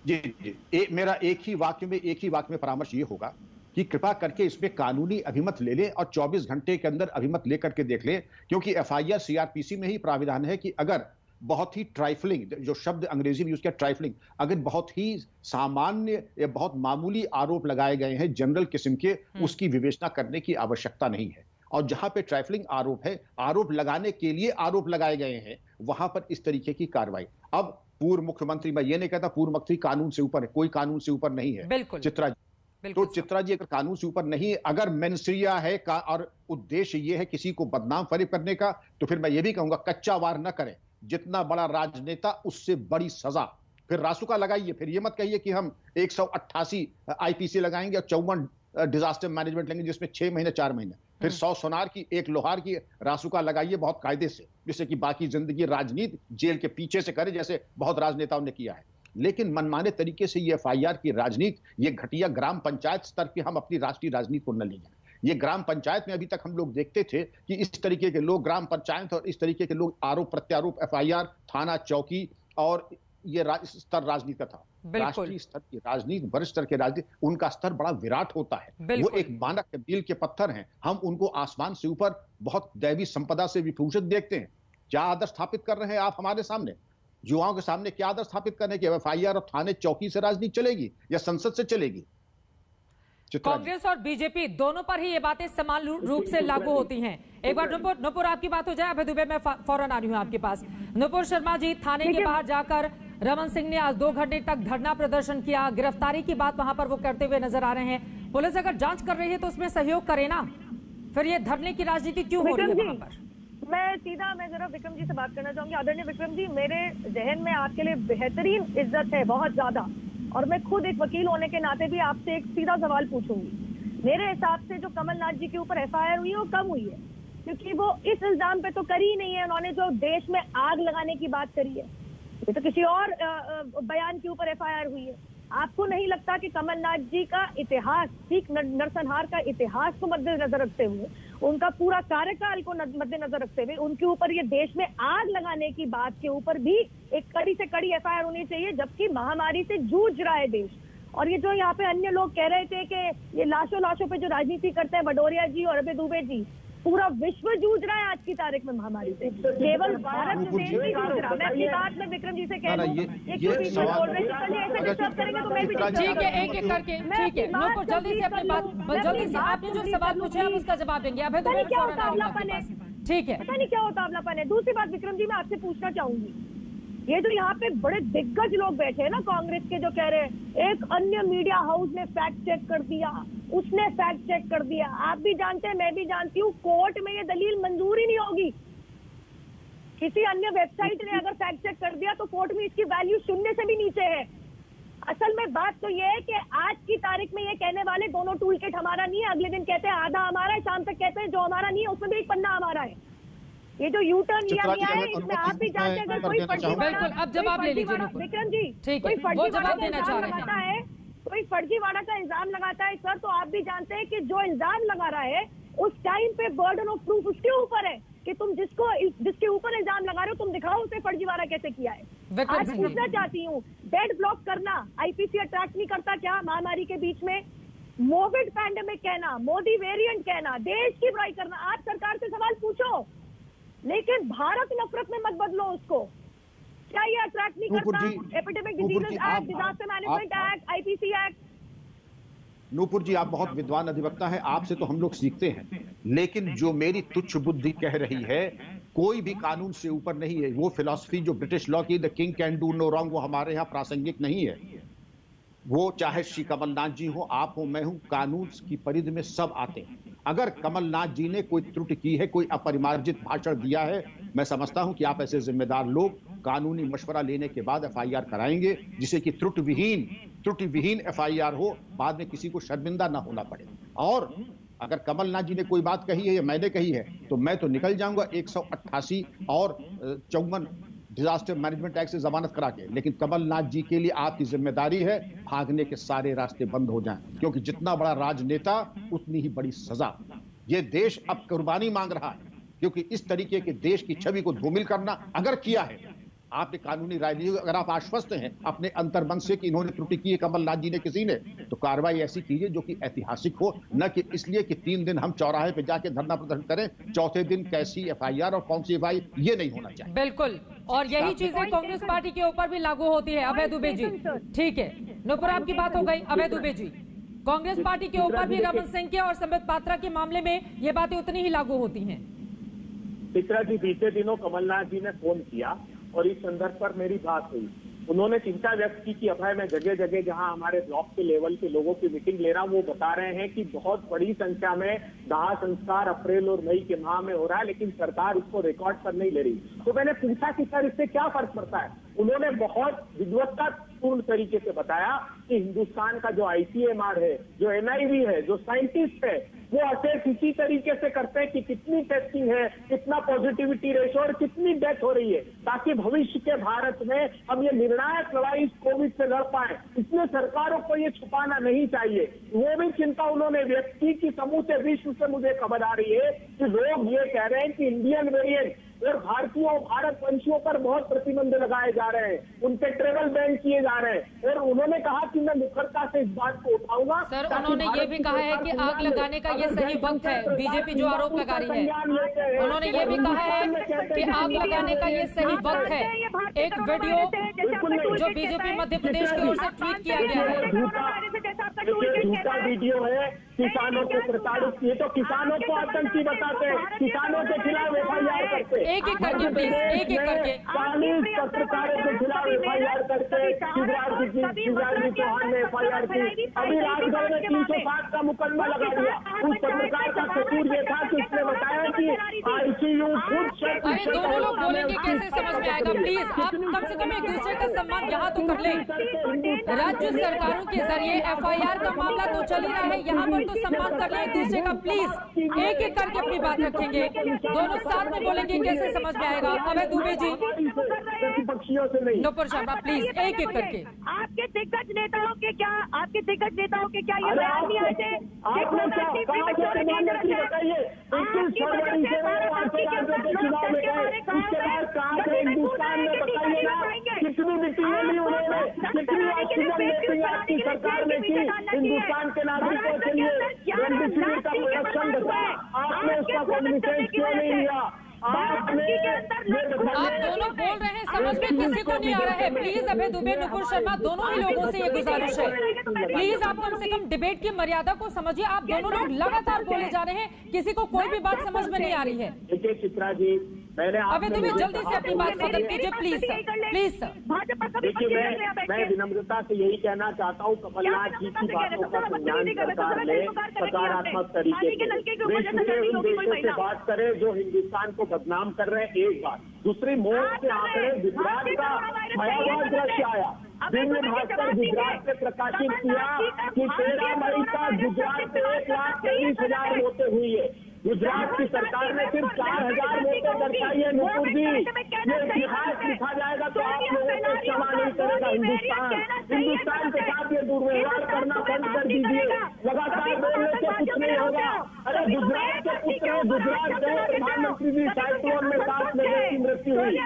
[SPEAKER 12] जी, मेरा एक ही वाक्य में परामर्श ये होगा कि कृपा करके इसमें कानूनी अभिमत ले लें और 24 घंटे के अंदर अभिमत लेकर के देख लें, क्योंकि FIR CRPC में ही प्राविधान है कि अगर बहुत ही ट्राइफलिंग, जो शब्द अंग्रेजी में यूज किया ट्राइफलिंग, अगर बहुत ही सामान्य या बहुत मामूली आरोप लगाए गए हैं जनरल किस्म के, उसकी विवेचना करने की आवश्यकता नहीं है। और जहां पे ट्राइफलिंग आरोप है, आरोप लगाने के लिए आरोप लगाए गए हैं, वहां पर इस तरीके की कार्रवाई। अब पूर्व मुख्यमंत्री, मैं ये नहीं कहता पूर्व मुख्यमंत्री कानून से ऊपर है, कोई कानून से ऊपर नहीं है चित्रा जी। तो चित्रा जी, अगर कानून से ऊपर नहीं, अगर मेंसरिया है का और उद्देश्य ये है किसी को बदनाम फरेब करने का, तो फिर मैं ये भी कहूंगा कच्चा वार न करें। जितना बड़ा राजनेता उससे बड़ी सजा। फिर रासुका लगाइए, फिर ये मत कहिए कि हम 188 IPC लगाएंगे और 54 डिजास्टर मैनेजमेंट लेंगे जिसमें 6 महीने 4 महीने, फिर 100 सोनार की 1 लोहार की रासुका लगाइए बहुत कायदे से, जिससे कि बाकी जिंदगी राजनीति जेल के पीछे से करे जैसे बहुत राजनेताओं ने किया है। लेकिन मनमाने तरीके से ये एफआईआर की राजनीति, ये घटिया ग्राम पंचायत स्तर पे हम अपनी राष्ट्रीय राजनीति को न ले जाए। ये ग्राम पंचायत में अभी तक हम लोग देखते थे कि इस तरीके के लोग ग्राम पंचायत और इस तरीके के लोग आरोप प्रत्यारोप, एफआईआर, थाना चौकी और ये स्तर राजनीति का था। राष्ट्रीय स्तर की राजनीति, वरिष्ठ स्तर की राजनीति, उनका स्तर बड़ा विराट होता है। वो एक मानक के मील के पत्थर हैं। हम उनको आसमान से ऊपर बहुत दैवी संपदा से विभूषित देखते हैं। क्या आदर्श स्थापित कर रहे हैं आप हमारे सामने, युवाओं के सामने? क्या आदर्श स्थापित करने की एफआईआर और थाने चौकी से राजनीति चलेगी या संसद से चलेगी?
[SPEAKER 1] कांग्रेस और बीजेपी दोनों पर ही ये बातें समान रूप से लागू होती हैं। एक बार नुपुर आपकी बात हो जाए। अभय दुबे मैं फौरन आ रही हूं आपके पास। नुपुर शर्मा जी, थाने के बाहर जाकर रमन सिंह ने आज 2 घंटे तक धरना प्रदर्शन किया। गिरफ्तारी की बात वहां पर वो करते हुए नजर आ रहे हैं। पुलिस अगर जांच कर रही है तो उसमें सहयोग करे ना, फिर ये धरने की राजनीति क्यों हो रही है वहां पर?
[SPEAKER 8] मैं जरा विक्रम जी से बात करना चाहूंगी। आदरणीय विक्रम जी, मेरे जहन में आपके लिए बेहतरीन इज्जत है, बहुत ज्यादा, और मैं खुद एक वकील होने के नाते भी आपसे एक सीधा सवाल पूछूंगी। मेरे हिसाब से जो कमलनाथ जी के ऊपर एफआईआर हुई है वो कम हुई है, क्योंकि वो इस इल्जाम पे तो करी ही नहीं है। उन्होंने जो देश में आग लगाने की बात करी है, ये तो किसी और बयान के ऊपर एफआईआर हुई है। आपको नहीं लगता कि कमलनाथ जी का इतिहास, ठीक नरसंहार का इतिहास को मद्देनजर रखते हुए, उनका पूरा कार्यकाल को मद्देनजर रखते हुए, उनके ऊपर ये देश में आग लगाने की बात के ऊपर भी एक कड़ी से कड़ी एफआईआर होनी चाहिए, जबकि महामारी से जूझ रहा है देश। और ये जो यहाँ पे अन्य लोग कह रहे थे कि ये लाशों पे जो राजनीति करते हैं, भदौरिया जी और अभय दुबे जी, पूरा विश्व जूझ रहा है आज की तारीख में महामारी से, केवल भारत देश नहीं जूझ रहा। मैं अपनी बात में विक्रम जी से कह दूं, ये सवाल बोल रहे हैं, ऐसे डिस्टर्ब करेंगे तो मैं भी
[SPEAKER 1] ठीक है, एक एक करके, ठीक है नुपुर, जल्दी से अपनी बात, जल्दी से आपने जो सवाल पूछा आप उसका जवाब देंगे। अभय दुबे
[SPEAKER 8] क्या उतावलापन है,
[SPEAKER 1] ठीक है,
[SPEAKER 8] पता नहीं क्या उतावलापन है। दूसरी बात विक्रम जी, मैं आपसे पूछना चाहूंगी, ये जो यहाँ पे बड़े दिग्गज लोग बैठे हैं ना कांग्रेस के, जो कह रहे हैं एक अन्य मीडिया हाउस ने फैक्ट चेक कर दिया, उसने फैक्ट चेक कर दिया, आप भी जानते हैं, मैं भी जानती हूँ, कोर्ट में ये दलील मंजूर ही नहीं होगी। किसी अन्य वेबसाइट ने अगर फैक्ट चेक कर दिया तो कोर्ट में इसकी वैल्यू 0 से भी नीचे है। असल में बात तो ये है कि आज की तारीख में ये कहने वाले दोनों टूल किट हमारा नहीं है, अगले दिन कहते हैं आधा हमारा है, शाम तक कहते हैं जो हमारा नहीं है उसमें भी एक पन्ना हमारा है। ये जो यू टर्न लिया गया है, इसमें आप भी जानते हैं, अगर कोई
[SPEAKER 1] बिल्कुल, अब जवाब ले लीजिए
[SPEAKER 8] विक्रम जी, कोई फर्जीवाड़ा का इल्जाम लगाता है, कोई फर्जीवाड़ा का इल्जाम लगाता है सर, तो आप भी जानते हैं कि जो इल्जाम लगा रहा है उस टाइम पे बर्डन ऑफ प्रूफ उसके ऊपर है कि तुम जिसके ऊपर इल्जाम लगा रहे हो तुम दिखाओ उसे फर्जीवाड़ा कैसे किया है। आज पूछना चाहती हूँ, बेड ब्लॉक करना आईपीसी अट्रैक्ट नहीं करता क्या महामारी के बीच में? कोविड पैंडेमिक कहना, मोदी वेरिएंट कहना, देश की बुराई करना, आप सरकार से सवाल पूछो, लेकिन भारत नफरत में मत बदलो उसको। क्या ये अट्रैक्ट नहीं करता? Epidemic diseases act, disaster management act, IPC act.
[SPEAKER 12] Nupur ji, आप बहुत विद्वान अधिवक्ता हैं, आपसे तो हम लोग सीखते हैं, लेकिन जो मेरी तुच्छ बुद्धि कह रही है, कोई भी कानून से ऊपर नहीं है। वो फिलॉसफी जो ब्रिटिश लॉ की, the king can do no wrong, वो हमारे यहाँ प्रासंगिक नहीं है। वो चाहे श्री कमलनाथ जी हो, आप हो, मैं हूं, कानून की परिधि में सब आते हैं। अगर कमलनाथ जी ने कोई त्रुटि की है, कोई अपरिमार्जित भाषण दिया है, मैं समझता हूं कि आप ऐसे जिम्मेदार लोग कानूनी मशवरा लेने के बाद एफआईआर कराएंगे, जिसे कि त्रुटि विहीन एफआईआर हो, बाद में किसी को शर्मिंदा ना होना पड़े। और अगर कमलनाथ जी ने कोई बात कही है या मैंने कही है तो मैं तो निकल जाऊंगा 188 और 54 डिजास्टर मैनेजमेंट एक्ट से जमानत करा के, लेकिन कमलनाथ जी के लिए आपकी जिम्मेदारी है भागने के सारे रास्ते बंद हो जाएं, क्योंकि जितना बड़ा राजनेता उतनी ही बड़ी सजा। ये देश अब कुर्बानी मांग रहा है, क्योंकि इस तरीके के देश की छवि को धूमिल करना अगर किया है आपने कानूनी राय ली, अगर आप आश्वस्त हैं अपने अंतर्मन से कि इन्होंने त्रुटि की है कमलनाथ जी ने किसी ने, तो कार्रवाई ऐसी कीजिए जो कि ऐतिहासिक हो, न कि इसलिए कि 3 दिन हम चौराहे पे जाके धरना प्रदर्शन करें, चौथे दिन कैसी एफआईआर और कौन सी एफआईआर, ये नहीं होना चाहिए।
[SPEAKER 1] बिल्कुल, और यही चीजें कांग्रेस पार्टी के ऊपर भी लागू होती है। अभय दुबे जी, ठीक है, नुपुर आपकी बात हो गई। अभय दुबे जी, कांग्रेस पार्टी के ऊपर भी रमन सिंह के और संबित पात्रा के मामले में ये बातें उतनी ही लागू होती हैं।
[SPEAKER 7] चित्रा जी, बीते दिनों कमलनाथ जी ने फोन किया और इस संदर्भ पर मेरी बात हुई। उन्होंने चिंता व्यक्त की कि अभय मैं जगह जगह जहां हमारे ब्लॉक के लेवल के लोगों की मीटिंग ले रहा हूं, वो बता रहे हैं कि बहुत बड़ी संख्या में दाह संस्कार अप्रैल और मई के माह में हो रहा है, लेकिन सरकार उसको रिकॉर्ड पर नहीं ले रही। तो मैंने पूछा कि सर इससे क्या फर्क पड़ता है? उन्होंने बहुत विद्वत्तापूर्ण तरीके से बताया कि हिंदुस्तान का जो ICMR है, जो NIV है, जो साइंटिस्ट है, वो असेस इसी तरीके से करते हैं कि कितनी टेस्टिंग है, कितना पॉजिटिविटी रेशो और कितनी डेथ हो रही है, ताकि भविष्य के भारत में हम ये निर्णायक लड़ाई कोविड से लड़ पाए। इसलिए सरकारों को ये छुपाना नहीं चाहिए। वो भी चिंता उन्होंने व्यक्त की कि समूचे विश्व से मुझे खबर आ रही है कि लोग ये कह रहे हैं कि इंडियन वेरिएंट और भारतीयों भारतवंशियों पर बहुत प्रतिबंध लगाए जा रहे हैं, उन पे ट्रेवल बैन किए जा रहे हैं। और उन्होंने कहा कि मैं मुखरता से इस बात को उठाऊंगा।
[SPEAKER 1] सर, उन्होंने ये भी कहा है कि आग लगाने का ये सही वक्त है। बीजेपी जो आरोप लगा रही है, उन्होंने ये भी कहा है कि आग लगाने का ये सही वक्त है। एक वीडियो जो बीजेपी मध्य प्रदेश की ओर से ट्वीट किया गया है,
[SPEAKER 7] झूठा वीडियो है, किसानों को प्रताड़ित किए, तो किसानों को आतंकी बताते हैं, किसानों के खिलाफ FIR करते हैं।
[SPEAKER 1] एक करके प्लीज, एक करके
[SPEAKER 7] 40 पत्रकारों के खिलाफ FIR करते। शिवराज जी चौहान ने FIR की। अभी राजगढ़ में 307 का मुकदमा लगा दिया। उस पत्रकार का कसूर ये था कि उसने बताया कि ICU खुद।
[SPEAKER 1] अरे दोनों लोग बोलेंगे कैसे समझ में आएगा? प्लीज आप कम से कम एक दूसरे का सम्मान यहाँ तो कर ले। राज्य सरकारों के जरिए FIR का मामला तो चल ही रहा है, यहाँ पर तो सम्मान कर ले एक दूसरे का। प्लीज एक एक करके अपनी बात रखेंगे, दोनों साथ में बोलेंगे, कैसे समझ में आएगा? अभय दुबे जी, नुपुर शर्मा, प्लीज एक एक करके।
[SPEAKER 13] आपके दिग्गज नेताओं के क्या ये बयान नहीं आए थे?
[SPEAKER 7] सरकार ने की हिंदुस्तान के नागरिकों के लिए रेमडेसिविर का प्रोडक्शन घटा, आपने उसका कॉग्निसेंस क्यों नहीं लिया?
[SPEAKER 1] आप दोनों बोल रहे हैं, समझ में किसी को नहीं आ रहा है। प्लीज अभय दुबे, नुपुर शर्मा, दोनों ही लोगों से ये गुजारिश है, प्लीज आप कम से कम डिबेट की मर्यादा को समझिए। आप दोनों लोग लगातार बोले जा रहे हैं, किसी को कोई भी बात समझ में नहीं आ रही है।
[SPEAKER 7] देखिए चित्रा जी, मैंने
[SPEAKER 1] अभय दुबे जल्दी से अपनी बात खत्म कीजिए प्लीज सर, प्लीज सर।
[SPEAKER 7] देखिए मैं विनम्रता से यही कहना चाहता हूँ, कमलनाथ जी की बातों का संज्ञान सरकार ने सकारात्मक तरीके से विश्व के उन देशों से बात करें जो हिंदुस्तान को बदनाम कर रहे हैं। एक बात, दूसरी मौत के आंकड़े, गुजरात का भयावह दृश्य आया, दिव्य भास्कर गुजरात से प्रकाशित किया कि 13 मई का गुजरात में 1,23,000 मौतें हुई है। गुजरात की सरकार ने सिर्फ 4,000 मौतें दर्शाई है। नुपुर जी, ये इतिहास लिखा जाएगा तो आप लोगों को क्षमा नहीं करेगा हिंदुस्तान के साथ ये दुर्व्यवहार करना बंद कर दीजिए। लगातार बोलने से कुछ नहीं होगा। अरे गुजरात के पुत्र, गुजरात के प्रधानमंत्री जी साइक्लोन में 7 लोगों की मृत्यु हुई।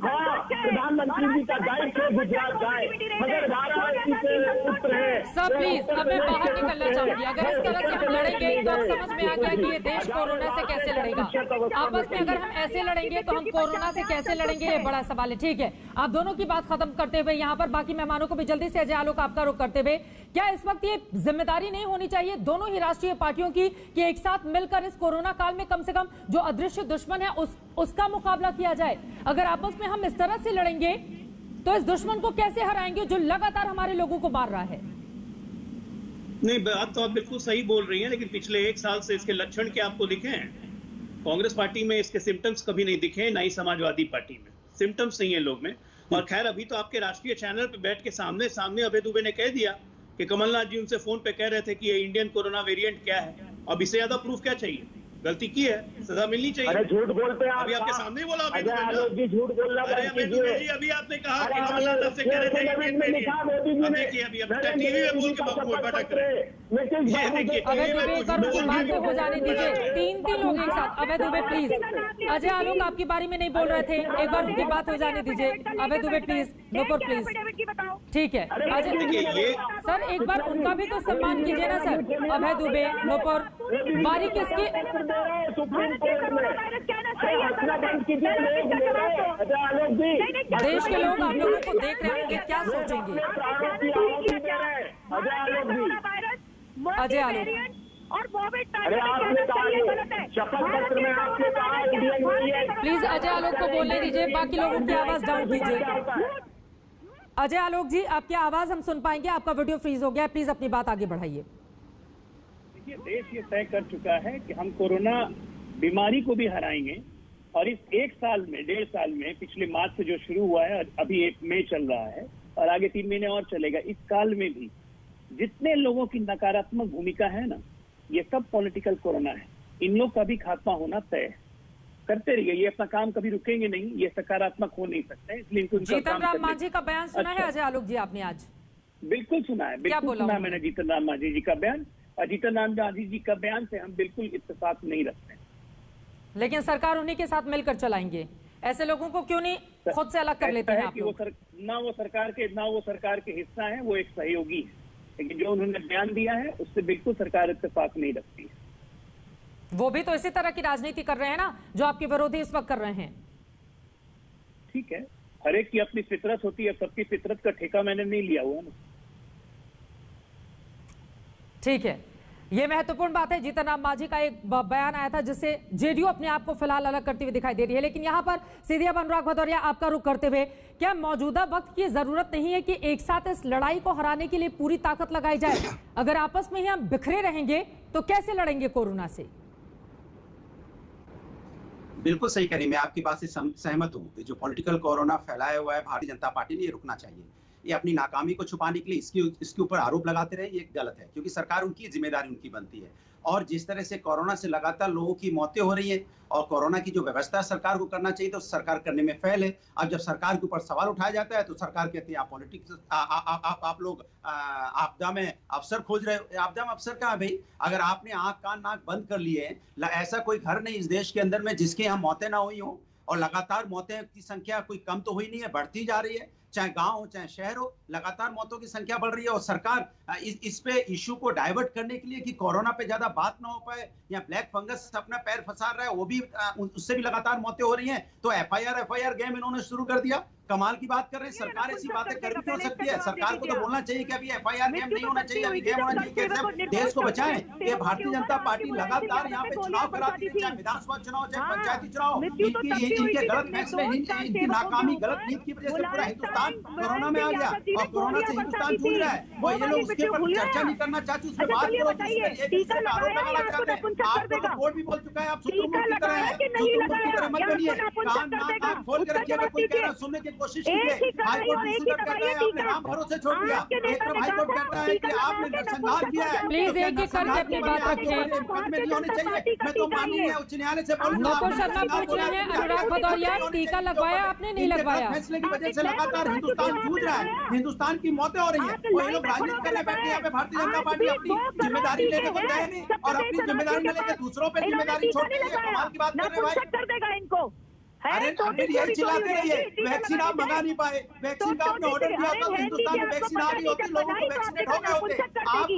[SPEAKER 7] हाँ, प्रधानमंत्री जी का दायित्व है गुजरात जाए, मगर वाराणसी के पुत्र है।
[SPEAKER 1] सब प्लीज, अब मैं बाहर निकलना चाहूंगी। अगर इस तरह से हम लड़ेंगे तो अब समझ में आ गया कि ये देश कोरोना से कैसे लड़ेगा। आपस में अगर हम ऐसे लड़ेंगे तो हम कोरोना से कैसे लड़ेंगे, ये बड़ा सवाल है। ठीक है, आप दोनों की बात खत्म करते हुए यहाँ पर बाकी मेहमानों को भी जल्दी से अजय आलोक आपका रुख करते हुए, क्या इस वक्त ये जिम्मेदारी नहीं होनी चाहिए दोनों ही राष्ट्रीय पार्टियों की कि एक साथ मिलकर इस कोरोना काल में कम से कम जो अदृश्य दुश्मन है उसका मुकाबला किया जाए? अगर आपस में हम इस तरह से लड़ेंगे तो इस दुश्मन को कैसे हराएंगे जो लगातार हमारे लोगों को मार रहा है?
[SPEAKER 11] नहीं, बात तो आप बिल्कुल सही बोल रही हैं, लेकिन पिछले 1 साल से इसके लक्षण क्या आपको दिखे हैं? कांग्रेस पार्टी में इसके सिम्टम्स कभी नहीं दिखे, ना ही समाजवादी पार्टी में सिम्टम्स नहीं है लोग में। और खैर, अभी तो आपके राष्ट्रीय चैनल पे बैठ के सामने अभय दुबे ने कह दिया कि कमलनाथ जी उनसे फोन पे कह रहे थे कि ये इंडियन कोरोना वेरिएंट क्या है। अब इससे ज्यादा प्रूफ क्या चाहिए? गलती की है, सजा मिलनी चाहिए।
[SPEAKER 7] अरे झूठ बोलते हैं
[SPEAKER 11] अभी आपके सामने बोला
[SPEAKER 7] अभय दुबे जी, झूठ बोलना।
[SPEAKER 11] अरे अभय दुबे जी, अभी आपने कहा कि कमलनाथ से कह रहे थे अभी बोल के भटक रहे।
[SPEAKER 1] अभय दुबे एक बार उनकी बात तो हो जाने दीजिए। 3 लोग एक साथ। अभय दुबे प्लीज, अजय आलोक आपकी बारी में नहीं बोल रहे थे, एक बार उनकी बात हो जाने दीजिए। अभय दुबे प्लीज, नुपुर प्लीज, ठीक है। अजय सर, एक बार उनका भी तो सम्मान कीजिए ना सर। अभय दुबे, नुपुर, बारी किसकी?
[SPEAKER 7] सुप्रीम कोर्ट में
[SPEAKER 1] देश के लोग आप लोगों को देख रहे होंगे, क्या सोचेंगे? अजय आलोक,
[SPEAKER 13] और
[SPEAKER 7] अरे आपने कहा शपथ पत्र में आपने कहा इंडियन,
[SPEAKER 1] प्लीज अजय आलोक को बोलने दीजिए, बाकी लोगों की आवाज डाउन कीजिए। अजय आलोक जी, आपकी आवाज हम सुन पाएंगे, आपका वीडियो फ्रीज हो गया, प्लीज अपनी बात आगे बढ़ाइए।
[SPEAKER 14] देखिए, देश ये तय कर चुका है कि हम कोरोना बीमारी को भी हराएंगे
[SPEAKER 11] और इस 1.5 साल में पिछले मार्च से जो शुरू हुआ है, अभी 1 मई चल रहा है और आगे 3 महीने और चलेगा, इस काल में भी जितने लोगों की नकारात्मक भूमिका है ना, ये सब पॉलिटिकल कोरोना है। इन लोग का भी खात्मा होना तय है। करते रहिए, ये अपना काम कभी रुकेंगे नहीं, ये सकारात्मक हो नहीं सकते, इसलिए इनको
[SPEAKER 1] जीतन राम मांझी का बयान सुना है अजय आलोक जी आपने आज?
[SPEAKER 11] बिल्कुल सुना है, बिल्कुल सुना मैंने जीतन राम मांझी जी का बयान। और जीतन राम मांझी जी का बयान से हम बिल्कुल इत्तेफाक नहीं रखते।
[SPEAKER 1] लेकिन सरकार उन्हीं के साथ मिलकर चलाएंगे, ऐसे लोगों को क्यों नहीं खुद से अलग कर लेते हैं आप लोग?
[SPEAKER 11] ना वो सरकार के हिस्सा है, वो एक सहयोगी है, लेकिन जो उन्होंने बयान दिया है उससे बिल्कुल सरकार इत्तेफाक नहीं रखती है।
[SPEAKER 1] वो भी तो इसी तरह की राजनीति कर रहे हैं ना जो आपके विरोधी इस वक्त कर रहे हैं।
[SPEAKER 11] ठीक है, हर एक की अपनी फितरत होती है, सबकी फितरत का ठेका मैंने नहीं लिया हुआ ना।
[SPEAKER 1] ठीक है, ये महत्वपूर्ण बात है। जीतन राम मांझी का एक बयान आया था जिससे जेडीयू अपने आप को फिलहाल अलग करती हुई दिखाई दे रही है। लेकिन यहां पर सीधे अब अनुराग भदौरिया आपका रुख करते हुए, क्या मौजूदा वक्त की जरूरत नहीं है कि एक साथ इस लड़ाई को हराने के लिए पूरी ताकत लगाई जाए? अगर आपस में ही हम बिखरे रहेंगे तो कैसे लड़ेंगे कोरोना से?
[SPEAKER 10] बिल्कुल सही कह रही, मैं आपकी बात से सहमत हूँ। जो पॉलिटिकल कोरोना फैलाया हुआ है भारतीय जनता पार्टी ने, ये रुकना चाहिए। ये अपनी नाकामी को छुपाने के लिए इसके ऊपर आरोप लगाते रहे, ये गलत है, क्योंकि सरकार उनकी जिम्मेदारी उनकी बनती है। और जिस तरह से कोरोना से लगातार लोगों की मौतें हो रही है और कोरोना की जो व्यवस्था सरकार को करना चाहिए तो सरकार करने में फेल है। अब जब सरकार के ऊपर सवाल उठाया जाता है तो सरकार कहती है आप पॉलिटिक्स, आप लोग आपदा में अफसर खोज रहे हो। आपदा में अफसर कहाँ भाई? अगर आपने आंख कान नाक बंद कर लिए, ऐसा कोई घर नहीं इस देश के अंदर में जिसके यहाँ मौतें ना हुई हो। और लगातार मौतें की संख्या कोई कम तो हुई नहीं है, बढ़ती जा रही है। चाहे गांव हो चाहे शहर हो, लगातार मौतों की संख्या बढ़ रही है। और सरकार इस पे इशू को डाइवर्ट करने के लिए कि कोरोना पे ज्यादा बात ना हो पाए या ब्लैक फंगस अपना पैर फंसा रहा है, वो भी उससे भी लगातार मौतें हो रही हैं। तो एफआईआर गेम इन्होंने शुरू कर दिया। कमाल की बात कर रहे हैं। सरकार ऐसी बातें कर भी क्यों सकती है? सरकार को तो बोलना चाहिए कि अभी एफआईआर गेम नहीं होना चाहिए, अभी गेम होना चाहिए। कैसे देश को बचाएं? ये भारतीय जनता पार्टी लगातार यहाँ पे चुनाव कराती है, चाहे विधानसभा चुनाव चाहे पंचायती चुनाव। इनके गलत फैसले, इनकी नाकामी, गलत नीति की वजह से पूरा हिंदुस्तान कोरोना में आ गया और कोरोना से हिंदुस्तान जूझ रहा है। वो ये लोग उसके ऊपर चर्चा नहीं करना चाहते, उसमें बात करो, आरोप लगाना चाहते हैं। आप कोर्ट भी बोल चुका है, आप सुप्रीम कोर्ट की तरह है, सुप्रीम कोर्ट की तरह मत बनिए। कान नाक आंख खोल के रखिएगा, कोई कह रहा सुनने की कोशिश कीजिए। हाईकोर्ट कहता है आपने राम भरोसे छोड़ दिया, एक तरफ हाईकोर्ट कहता है कि आपने नरसंहार किया है।
[SPEAKER 1] प्लीज एक एक करके अपनी बात रखें।
[SPEAKER 10] मुकदमे नहीं होने चाहिए। मैं तो माननीय उच्च न्यायालय से बोलूंगा।
[SPEAKER 1] नौकर शर्मा पूछ रहे हैं, अनुराग भदौरिया टीका लगवाया आपने नहीं लगवाया?
[SPEAKER 10] फैसले की वजह से लगातार हिंदुस्तान जूझ रहा है, हिंदुस्तान की मौतें हो रही है। वो लोग राजनीति करने बैठे, यहाँ पे भारतीय जनता पार्टी अपनी जिम्मेदारी लेने को गए नहीं और अपनी जिम्मेदारी न लेकर दूसरों पे जिम्मेदारी छोड़ दी है। कमाल की बात कर रहे हैं भाई।
[SPEAKER 13] इनको
[SPEAKER 10] अरे यही चिल्लाते रहिए, वैक्सीन आप मंगा नहीं पाए, वैक्सीन का आपने ऑर्डर दिया था तो हिंदुस्तान में वैक्सीन आ गई होती, लोगों को वैक्सीनेट हो गए होते।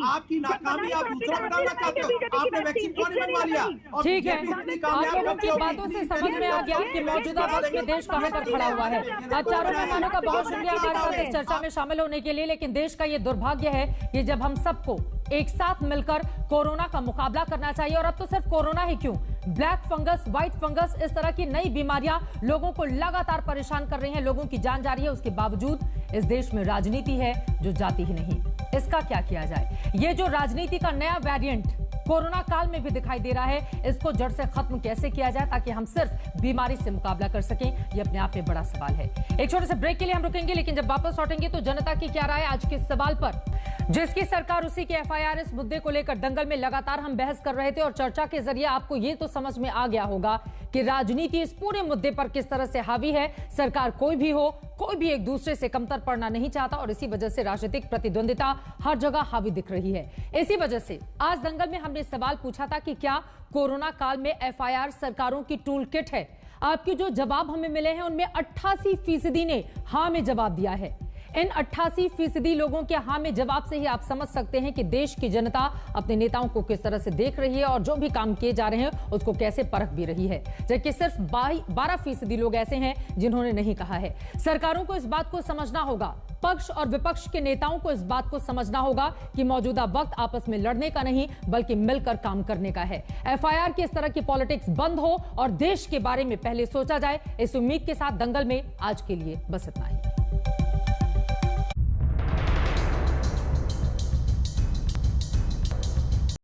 [SPEAKER 10] आपकी नाकामी आप दूसरों पे डालना चाहते हो, आपने वैक्सीन क्यों नहीं बनवा लिया?
[SPEAKER 1] ठीक है, आप लोगों की बातों से समझ में आ गया कि मौजूदा वक्त में देश कहां पर खड़ा हुआ है। आप चारों मेहमानों का बहुत शुक्रिया हमारे साथ इस चर्चा में शामिल होने के लिए। लेकिन देश का ये दुर्भाग्य है कि जब हम सबको एक साथ मिलकर कोरोना का मुकाबला करना चाहिए, और अब तो सिर्फ कोरोना ही क्यों, ब्लैक फंगस, व्हाइट फंगस, इस तरह की नई बीमारियां लोगों को लगातार परेशान कर रही हैं, लोगों की जान जा रही है, उसके बावजूद इस देश में राजनीति है जो जाती ही नहीं। इसका क्या किया जाए? ये जो राजनीति का नया वेरिएंट कोरोना काल में भी दिखाई दे रहा है, इसको जड़ से खत्म कैसे किया जाए ताकि हम सिर्फ बीमारी से मुकाबला कर सकें, ये अपने आप में बड़ा सवाल है। एक छोटे से ब्रेक के लिए हम रुकेंगे, लेकिन जब वापस लौटेंगे तो जनता की क्या राय आज के सवाल पर, जिसकी सरकार उसी के एफआईआर, इस मुद्दे को लेकर दंगल में लगातार हम बहस कर रहे थे और चर्चा के जरिए आपको ये तो समझ में आ गया होगा कि राजनीति इस पूरे मुद्दे पर किस तरह से हावी है। सरकार कोई भी हो, कोई भी एक दूसरे से कमतर पड़ना नहीं चाहता और इसी वजह से राजनीतिक प्रतिद्वंदिता हर जगह हावी दिख रही है। इसी वजह से आज दंगल में हमने सवाल पूछा था कि क्या कोरोना काल में एफआईआर सरकारों की टूल किट है? आपके जो जवाब हमें मिले हैं उनमें 88% ने हां में जवाब दिया है। इन 88% लोगों के हां में जवाब से ही आप समझ सकते हैं कि देश की जनता अपने नेताओं को किस तरह से देख रही है और जो भी काम किए जा रहे हैं उसको कैसे परख भी रही है, जबकि सिर्फ 12% लोग ऐसे हैं जिन्होंने नहीं कहा है। सरकारों को इस बात को समझना होगा, पक्ष और विपक्ष के नेताओं को इस बात को समझना होगा कि मौजूदा वक्त आपस में लड़ने का नहीं बल्कि मिलकर काम करने का है। एफआईआर की इस तरह की पॉलिटिक्स बंद हो और देश के बारे में पहले सोचा जाए, इस उम्मीद के साथ दंगल में आज के लिए बस इतना ही।